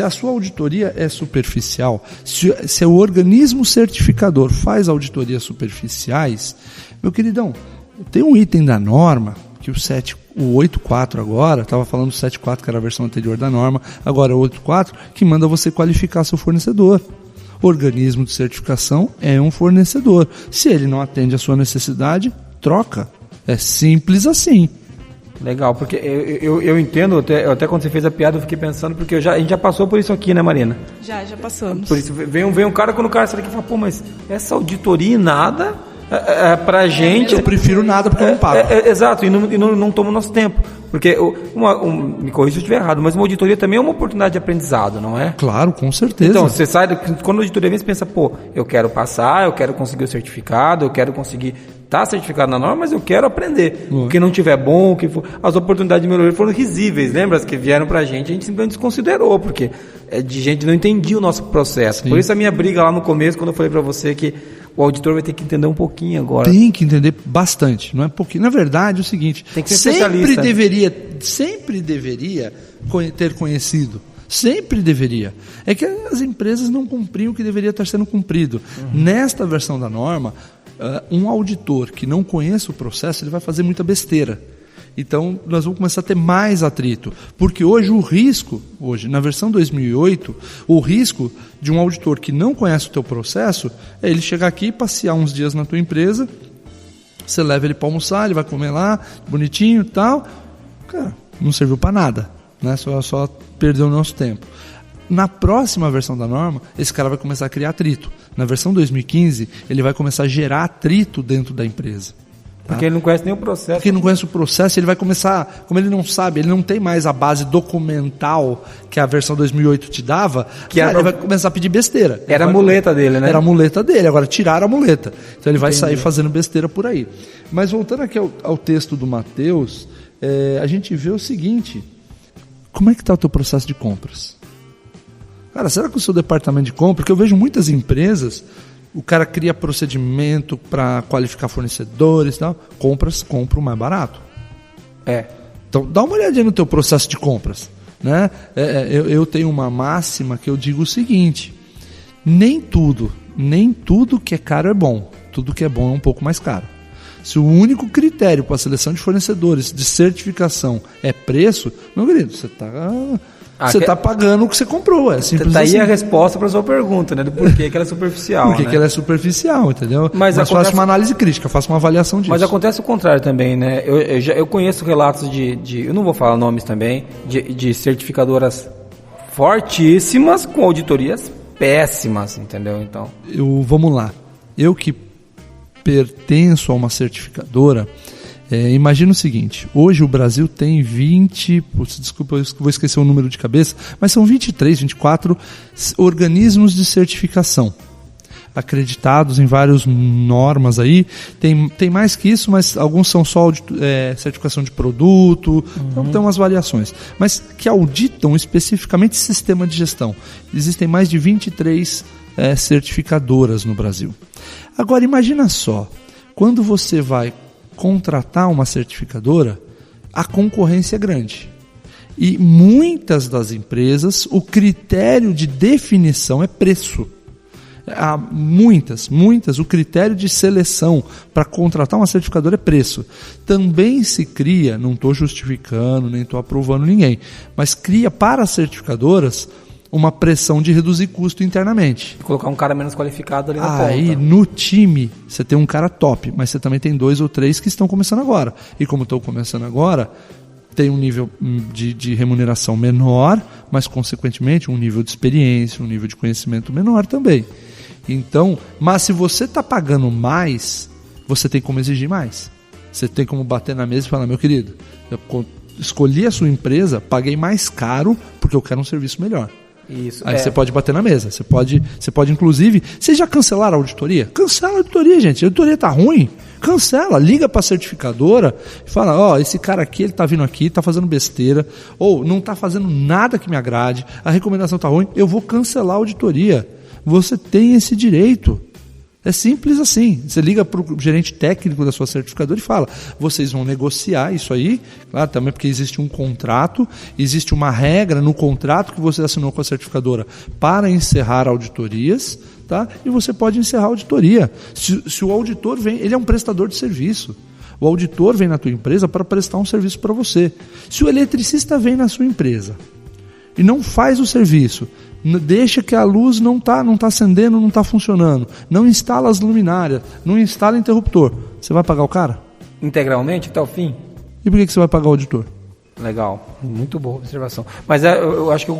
a sua auditoria é superficial, se o organismo certificador faz auditorias superficiais, meu queridão, tem um item da norma, que o 8.4 agora, estava falando do 7.4, que era a versão anterior da norma, agora o 8.4, que manda você qualificar seu fornecedor. O organismo de certificação é um fornecedor. Se ele não atende a sua necessidade, troca. É simples assim.
Legal, porque eu entendo, até quando você fez a piada eu fiquei pensando, porque a gente já passou por isso aqui, né, Marina?
Já passamos.
Por isso, vem um cara, quando o cara sai daqui e fala, pô, mas essa auditoria e nada, pra gente...
Eu prefiro nada porque eu não pago.
Exato, e não toma o nosso tempo. Porque, me corrija se eu estiver errado, mas uma auditoria também é uma oportunidade de aprendizado, não é?
Claro, com certeza.
Então, você sai, quando a auditoria vem, você pensa, pô, eu quero passar, eu quero conseguir o certificado, eu quero conseguir estar certificado na norma, mas eu quero aprender. O que não tiver bom, as oportunidades de melhoria foram risíveis, lembra? As que vieram pra gente, a gente simplesmente desconsiderou, porque de gente não entendia o nosso processo. Sim. Por isso a minha briga lá no começo, quando eu falei pra você que o auditor vai ter que entender um pouquinho agora.
Tem que entender bastante, não é pouquinho. Na verdade, é o seguinte,
tem que ser especialista.
Sempre deveria ter conhecido. Sempre deveria. É que as empresas não cumpriam o que deveria estar sendo cumprido. Nesta versão da norma, um auditor que não conheça o processo, ele vai fazer muita besteira. Então, nós vamos começar a ter mais atrito. Porque hoje, na versão 2008, o risco de um auditor que não conhece o teu processo é ele chegar aqui e passear uns dias na tua empresa, você leva ele para almoçar, ele vai comer lá, bonitinho e tal. Cara, não serviu para nada, né? Só perdeu o nosso tempo. Na próxima versão da norma, esse cara vai começar a criar atrito. Na versão 2015, ele vai começar a gerar atrito dentro da empresa.
Porque ele não conhece nem o processo.
Porque ele não conhece o processo, ele vai começar, como ele não sabe, ele não tem mais a base documental que a versão 2008 te dava, ele vai começar a pedir besteira.
Era a muleta dele, né?
Era a muleta dele, agora tiraram a muleta. Então ele vai sair fazendo besteira por aí. Mas voltando aqui ao texto do Matheus, a gente vê o seguinte, como é que está o teu processo de compras? Cara, será que o seu departamento de compra, porque eu vejo muitas empresas... O cara cria procedimento para qualificar fornecedores e tal. Compra o mais barato. Então, dá uma olhadinha no teu processo de compras. Né? Eu tenho uma máxima que eu digo o seguinte. Nem tudo que é caro é bom. Tudo que é bom é um pouco mais caro. Se o único critério para a seleção de fornecedores de certificação é preço, meu querido, você está pagando o que você comprou. É simples
Está aí
assim.
a resposta para a sua pergunta, né? Do porquê que ela é superficial.
Por que ela é superficial, entendeu?
Mas
faça uma análise crítica, faça uma avaliação disso.
Mas acontece o contrário também, né? Eu conheço relatos eu não vou falar nomes também, de certificadoras fortíssimas com auditorias péssimas, entendeu? Então.
Vamos lá. Eu que pertenço a uma certificadora, imagina o seguinte, hoje o Brasil tem 20, desculpa, eu vou esquecer o número de cabeça, mas são 23, 24 organismos de certificação, acreditados em várias normas aí, tem mais que isso, mas alguns são só certificação de produto, então tem umas variações, mas que auditam especificamente sistema de gestão. Existem mais de 23 certificadoras no Brasil. Agora imagina só, quando você vai contratar uma certificadora, a concorrência é grande. E muitas das empresas, o critério de definição é preço. Há muitas, o critério de seleção para contratar uma certificadora é preço. Também se cria, não estou justificando, nem estou aprovando ninguém, mas cria para as certificadoras uma pressão de reduzir custo internamente.
Colocar um cara menos qualificado ali na ponta.
Aí no time você tem um cara top, mas você também tem 2 ou 3 que estão começando agora. E como estão começando agora, tem um nível de remuneração menor, mas consequentemente um nível de experiência, um nível de conhecimento menor também. Então, mas se você está pagando mais, você tem como exigir mais. Você tem como bater na mesa e falar, meu querido, eu escolhi a sua empresa, paguei mais caro porque eu quero um serviço melhor.
Isso,
aí você pode bater na mesa, você pode inclusive, vocês já cancelaram a auditoria? Cancela a auditoria, gente, a auditoria tá ruim, cancela, liga para a certificadora e fala, esse cara aqui, ele tá vindo aqui, tá fazendo besteira, ou não tá fazendo nada que me agrade, a recomendação tá ruim, eu vou cancelar a auditoria. Você tem esse direito. É simples assim. Você liga para o gerente técnico da sua certificadora e fala, vocês vão negociar isso aí, claro, também porque existe um contrato, existe uma regra no contrato que você assinou com a certificadora para encerrar auditorias, tá? E você pode encerrar a auditoria. Se o auditor vem, ele é um prestador de serviço. O auditor vem na tua empresa para prestar um serviço para você. Se o eletricista vem na sua empresa e não faz o serviço, deixa que a luz não está acendendo, não está funcionando, não instala as luminárias, não instala interruptor, você vai pagar o cara?
Integralmente até o fim?
E por que você vai pagar o auditor?
Legal, muito boa observação. Mas eu acho que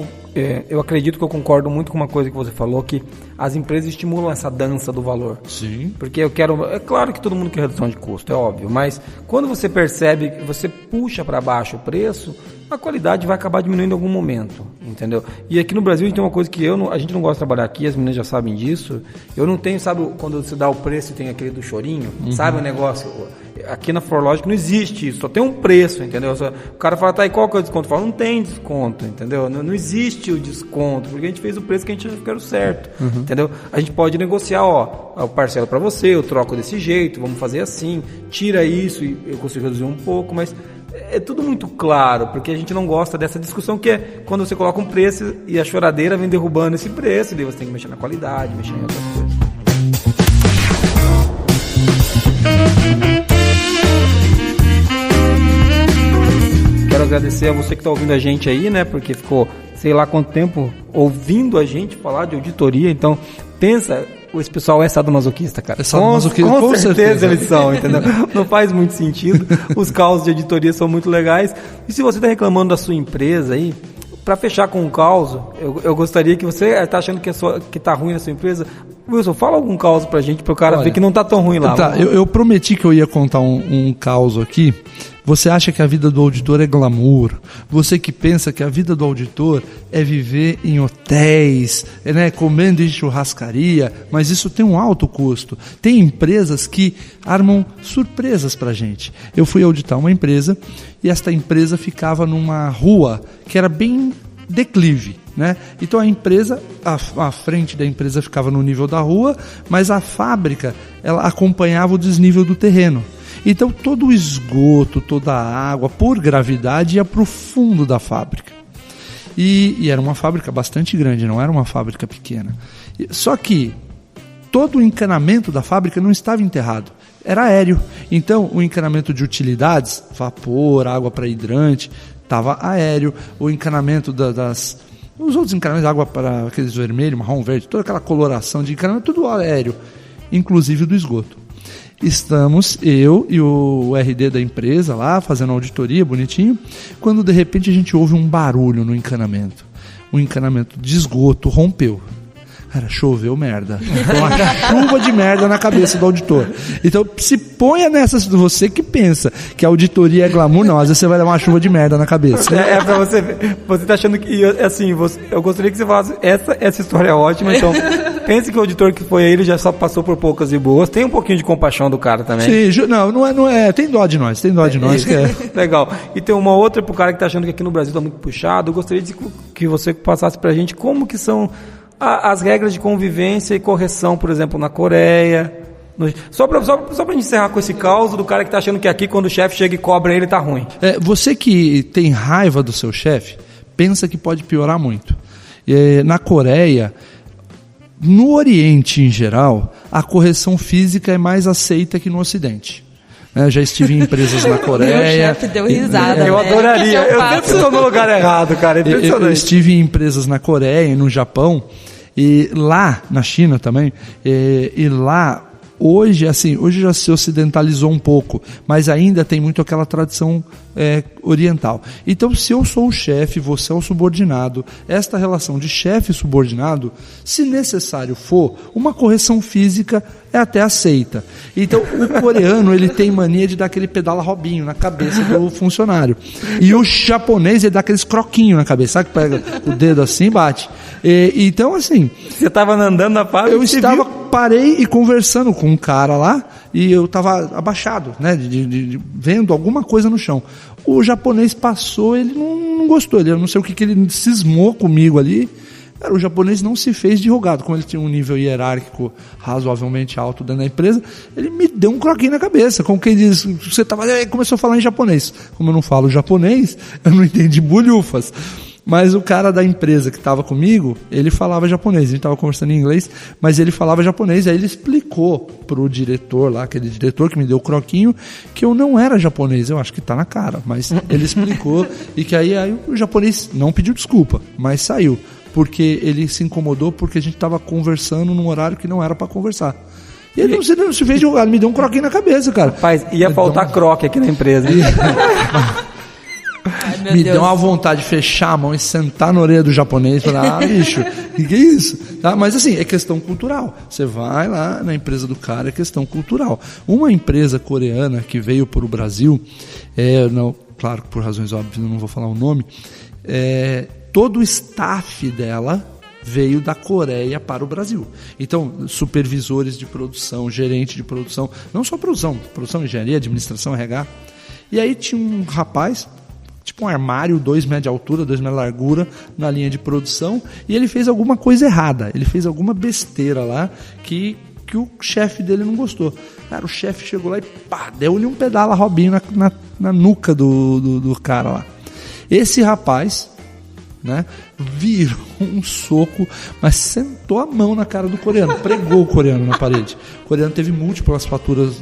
eu acredito que eu concordo muito com uma coisa que você falou, que as empresas estimulam essa dança do valor.
Sim.
Porque é claro que todo mundo quer redução de custo, é óbvio, mas quando você percebe que você puxa para baixo o preço, a qualidade vai acabar diminuindo em algum momento, entendeu? E aqui no Brasil a gente tem uma coisa que a gente não gosta de trabalhar aqui, as meninas já sabem disso. Eu não tenho, sabe, quando você dá o preço e tem aquele do chorinho, sabe o negócio? Aqui na Forlogic não existe isso, só tem um preço, entendeu? O cara fala, tá, e qual que é o desconto? Fala, não tem desconto, entendeu? Não existe o desconto, porque a gente fez o preço que a gente achou que era o certo, entendeu? A gente pode negociar, eu parcelo para você, eu troco desse jeito, vamos fazer assim, tira isso e eu consigo reduzir um pouco, mas é tudo muito claro, porque a gente não gosta dessa discussão que é quando você coloca um preço e a choradeira vem derrubando esse preço, e daí você tem que mexer na qualidade, mexer em outras coisas. Quero agradecer a você que está ouvindo a gente aí, né? Porque ficou sei lá quanto tempo ouvindo a gente falar de auditoria. Então, pensa, esse pessoal é sadomasoquista, cara. Com certeza eles são, entendeu? Não faz muito sentido. Os causos de auditoria são muito legais. E se você está reclamando da sua empresa aí, para fechar com um caos, eu gostaria que você está achando que está ruim na sua empresa. Wilson, fala algum caos pra gente, para o cara ver que não está tão ruim lá.
Tá, eu prometi que eu ia contar um caos aqui. Você acha que a vida do auditor é glamour? Você que pensa que a vida do auditor é viver em hotéis, né, comendo em churrascaria, mas isso tem um alto custo. Tem empresas que armam surpresas pra gente. Eu fui auditar uma empresa e esta empresa ficava numa rua que era bem declive, né? Então a empresa, a frente da empresa ficava no nível da rua, mas a fábrica ela acompanhava o desnível do terreno. Então todo o esgoto, toda a água, por gravidade, ia para o fundo da fábrica. E era uma fábrica bastante grande, não era uma fábrica pequena. Só que todo o encanamento da fábrica não estava enterrado, era aéreo. Então o encanamento de utilidades, vapor, água para hidrante, estava aéreo. O encanamento os outros encanamentos, água para aqueles vermelho, marrom, verde, toda aquela coloração de encanamento, tudo aéreo, inclusive do esgoto. Estamos, eu e o RD da empresa lá, fazendo auditoria, bonitinho, quando de repente a gente ouve um barulho no encanamento. O encanamento de esgoto rompeu. Cara, choveu merda. Foi uma chuva de merda na cabeça do auditor. Então, se ponha nessa, você que pensa que a auditoria é glamour, não, às vezes você vai dar uma chuva de merda na cabeça.
É pra você ver. Você tá achando que, assim, eu gostaria que você falasse, essa história é ótima, então, pense que o auditor que foi aí, ele já só passou por poucas e boas, tem um pouquinho de compaixão do cara também.
Sim, não é, tem dó de nós que é.
Legal. E tem uma outra pro cara que tá achando que aqui no Brasil tá muito puxado, eu gostaria que você passasse pra gente como que são as regras de convivência e correção, por exemplo, na Coreia. Só pra gente encerrar com esse caos do cara que tá achando que aqui, quando o chefe chega e cobra ele, tá ruim.
Você que tem raiva do seu chefe, pensa que pode piorar muito. Na Coreia, no Oriente em geral, a correção física é mais aceita que no Ocidente. Já estive em empresas na Coreia.
Meu chefe deu risada.
Eu adoraria. Eu sempre estou no lugar errado, cara. É impressionante.
Eu estive em empresas na Coreia e no Japão, e lá, na China também, e lá, hoje já se ocidentalizou um pouco, mas ainda tem muito aquela tradição oriental. Então, se eu sou o chefe, você é o subordinado, esta relação de chefe e subordinado, se necessário for, uma correção física é até aceita. Então, o coreano, ele tem mania de dar aquele pedala robinho na cabeça do funcionário. E o japonês, ele dá aqueles croquinhos na cabeça, sabe? Que pega o dedo assim e bate. Então, assim...
Você estava andando na fábrica?
Eu parei e conversando com um cara lá, e eu estava abaixado, né? Vendo alguma coisa no chão. O japonês passou, ele não gostou, eu não sei o que ele cismou comigo ali. Cara, o japonês não se fez de rogado. Como ele tinha um nível hierárquico razoavelmente alto dentro da empresa, ele me deu um croquinho na cabeça. Como quem diz, você tava... começou a falar em japonês. Como eu não falo japonês, eu não entendi bulhufas. Mas o cara da empresa que estava comigo, ele falava japonês. A gente estava conversando em inglês, mas ele falava japonês. Aí ele explicou pro diretor lá, aquele diretor que me deu o croquinho, que eu não era japonês. Eu acho que tá na cara, mas ele explicou. E que aí o japonês não pediu desculpa, mas saiu. Porque ele se incomodou porque a gente estava conversando num horário que não era para conversar. E ele não se fez de jogado, me deu um croquinho na cabeça, cara.
Rapaz, ia faltar croque aqui na empresa.
Ai,
me deu uma vontade de fechar a mão e sentar na orelha do japonês e falar, bicho, que é isso? Tá? Mas assim, é questão cultural. Você vai lá na empresa do cara, é questão cultural. Uma empresa coreana que veio para o Brasil, claro que por razões óbvias eu não vou falar o nome, todo o staff dela veio da Coreia para o Brasil. Então, supervisores de produção, gerente de produção, não só produção, engenharia, administração, RH. E aí tinha um rapaz, tipo um armário, 2 metros de altura, 2 metros de largura, na linha de produção, e ele fez alguma coisa errada, ele fez alguma besteira lá que o chefe dele não gostou. Cara, o chefe chegou lá e deu-lhe um pedala Robinho na nuca do cara lá. Esse rapaz, né, virou um soco, mas sentou a mão na cara do coreano, pregou o coreano na parede. O coreano teve múltiplas fraturas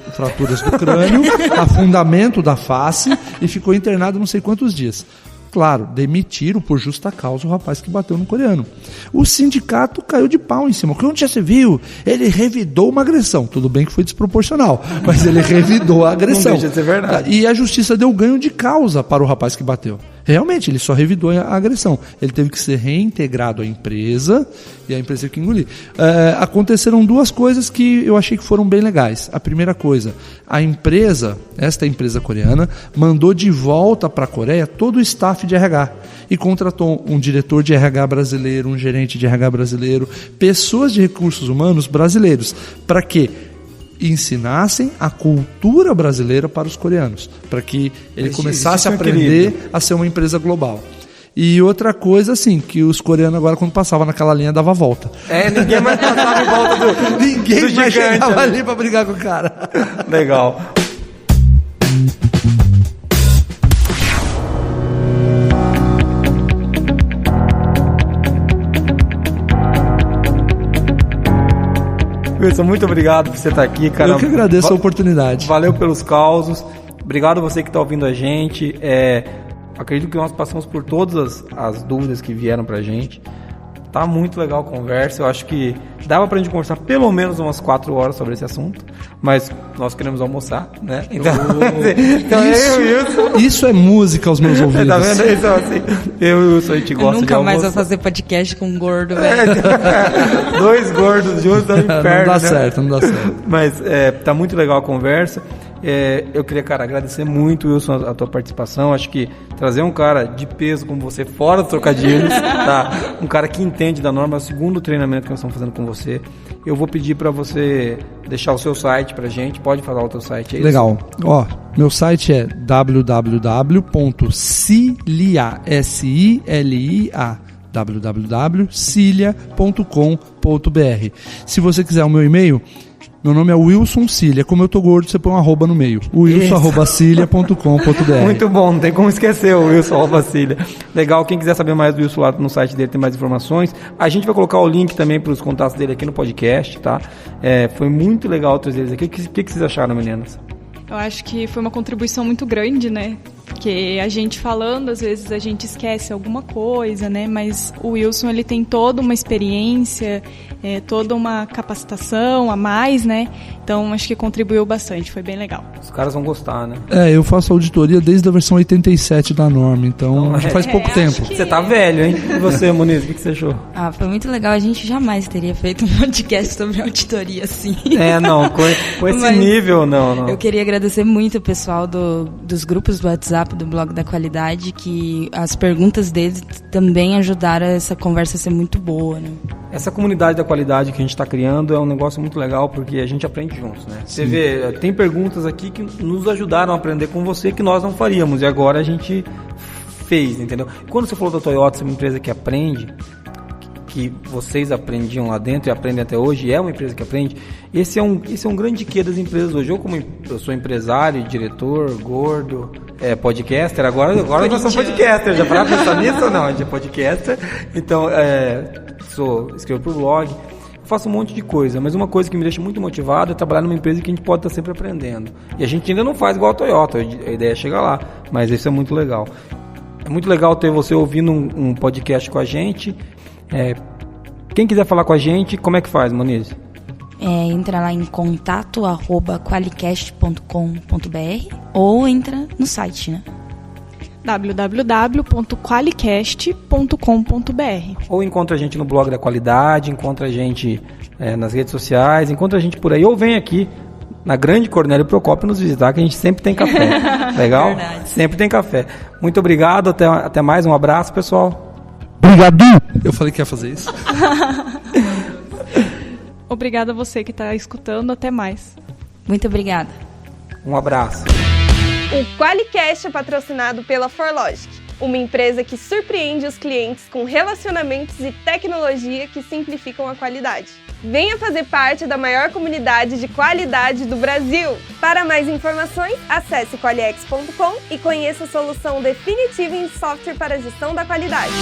do crânio, afundamento da face e ficou internado não sei quantos dias. Claro, demitiram por justa causa o rapaz que bateu no coreano. O sindicato caiu de pau em cima. Onde já se viu? Ele revidou uma agressão. Tudo bem que foi desproporcional, mas ele revidou a agressão.
Não deixa de ser verdade.
E a justiça deu ganho de causa para o rapaz que bateu. Realmente, ele só revidou a agressão. Ele teve que ser reintegrado à empresa e a empresa teve que engolir. Aconteceram 2 coisas que eu achei que foram bem legais. A primeira coisa, esta empresa coreana, mandou de volta para a Coreia todo o staff de RH e contratou um diretor de RH brasileiro, um gerente de RH brasileiro, pessoas de recursos humanos brasileiros. Para quê? Ensinassem a cultura brasileira para os coreanos, para que ele começasse a aprender a ser uma empresa global. E outra coisa, assim, que os coreanos agora, quando passavam naquela linha, dava a volta.
Ninguém mais passava em volta do
ninguém
do
mais
gigante,
chegava ali para brigar com o cara.
Legal. Wilson, muito obrigado por você estar aqui, cara.
Eu que agradeço a oportunidade.
Valeu pelos causos. Obrigado a você que está ouvindo a gente. Acredito que nós passamos por todas as dúvidas que vieram pra gente. Tá muito legal a conversa. Eu acho que dava pra gente conversar pelo menos umas 4 horas sobre esse assunto. Mas nós queremos almoçar, né? Então
isso é música aos meus ouvidos.
Tá vendo? Então, assim, eu e o Wilson, a gente gosta de almoçar.
Nunca mais vou fazer podcast com um gordo, velho.
2 gordos juntos é um inferno.
Não dá certo.
Mas tá muito legal a conversa. Eu queria, cara, agradecer muito, Wilson, a tua participação. Acho que trazer um cara de peso como você, fora dos trocadilhos, tá? Um cara que entende da norma, é o 2º treinamento que nós estamos fazendo com você. Eu vou pedir para você deixar o seu site pra gente. Pode falar o teu site aí?
Legal. Meu site é www.cilia, www.cilia.com.br. Se você quiser o meu e-mail, meu nome é Wilson Cilia. Como eu tô gordo, você põe um arroba no meio. wilson@cilia.com.br.
Muito bom, não tem como esquecer o Wilson@cilia. Legal, quem quiser saber mais do Wilson lá no site dele tem mais informações. A gente vai colocar o link também para os contatos dele aqui no podcast, tá? Foi muito legal trazer eles aqui. O que vocês acharam, meninas?
Eu acho que foi uma contribuição muito grande, né? Porque a gente falando, às vezes a gente esquece alguma coisa, né? Mas o Wilson, ele tem toda uma experiência, toda uma capacitação a mais, né? Então, acho que contribuiu bastante, foi bem legal.
Os caras vão gostar, né?
Eu faço auditoria desde a versão 87 da norma, então já faz pouco tempo.
Que...
Você tá velho, hein? E você, Muniz, o que você achou?
Foi muito legal, a gente jamais teria feito um podcast sobre auditoria assim.
Não, com esse nível, não.
Eu queria agradecer muito o pessoal dos grupos do WhatsApp, do Blog da Qualidade, que as perguntas deles também ajudaram essa conversa a ser muito boa, né?
Essa comunidade da qualidade que a gente está criando é um negócio muito legal, porque a gente aprende juntos, né? Você vê, tem perguntas aqui que nos ajudaram a aprender com você que nós não faríamos, e agora a gente fez, entendeu? Quando você falou da Toyota, ser uma empresa que aprende, que vocês aprendiam lá dentro e aprendem até hoje, e é uma empresa que aprende, esse é um grande quê das empresas hoje. Eu sou empresário, diretor, gordo, podcaster, agora nós somos podcaster, já para pensar nisso ou não? A gente é podcaster, então escrevo pro blog, faço um monte de coisa, mas uma coisa que me deixa muito motivado é trabalhar numa empresa que a gente pode estar sempre aprendendo. E a gente ainda não faz igual a Toyota, a ideia é chegar lá, mas isso é muito legal. É muito legal ter você ouvindo um podcast com a gente. Quem quiser falar com a gente, como é que faz, Moniz?
Entra lá em contato@qualicast.com.br ou entra no site, né?
www.qualicast.com.br.
Ou encontra a gente no blog da Qualidade, encontra a gente nas redes sociais, encontra a gente por aí, ou vem aqui na Grande Cornélio Procópio nos visitar, que a gente sempre tem café. Legal?
Verdade.
Sempre tem café. Muito obrigado, até mais, um abraço, pessoal.
Obrigado! Eu falei que ia fazer isso.
Obrigada a você que está escutando, até mais.
Muito obrigada.
Um abraço.
O Qualicast é patrocinado pela Forlogic, uma empresa que surpreende os clientes com relacionamentos e tecnologia que simplificam a qualidade. Venha fazer parte da maior comunidade de qualidade do Brasil! Para mais informações, acesse qualiex.com e conheça a solução definitiva em software para gestão da qualidade.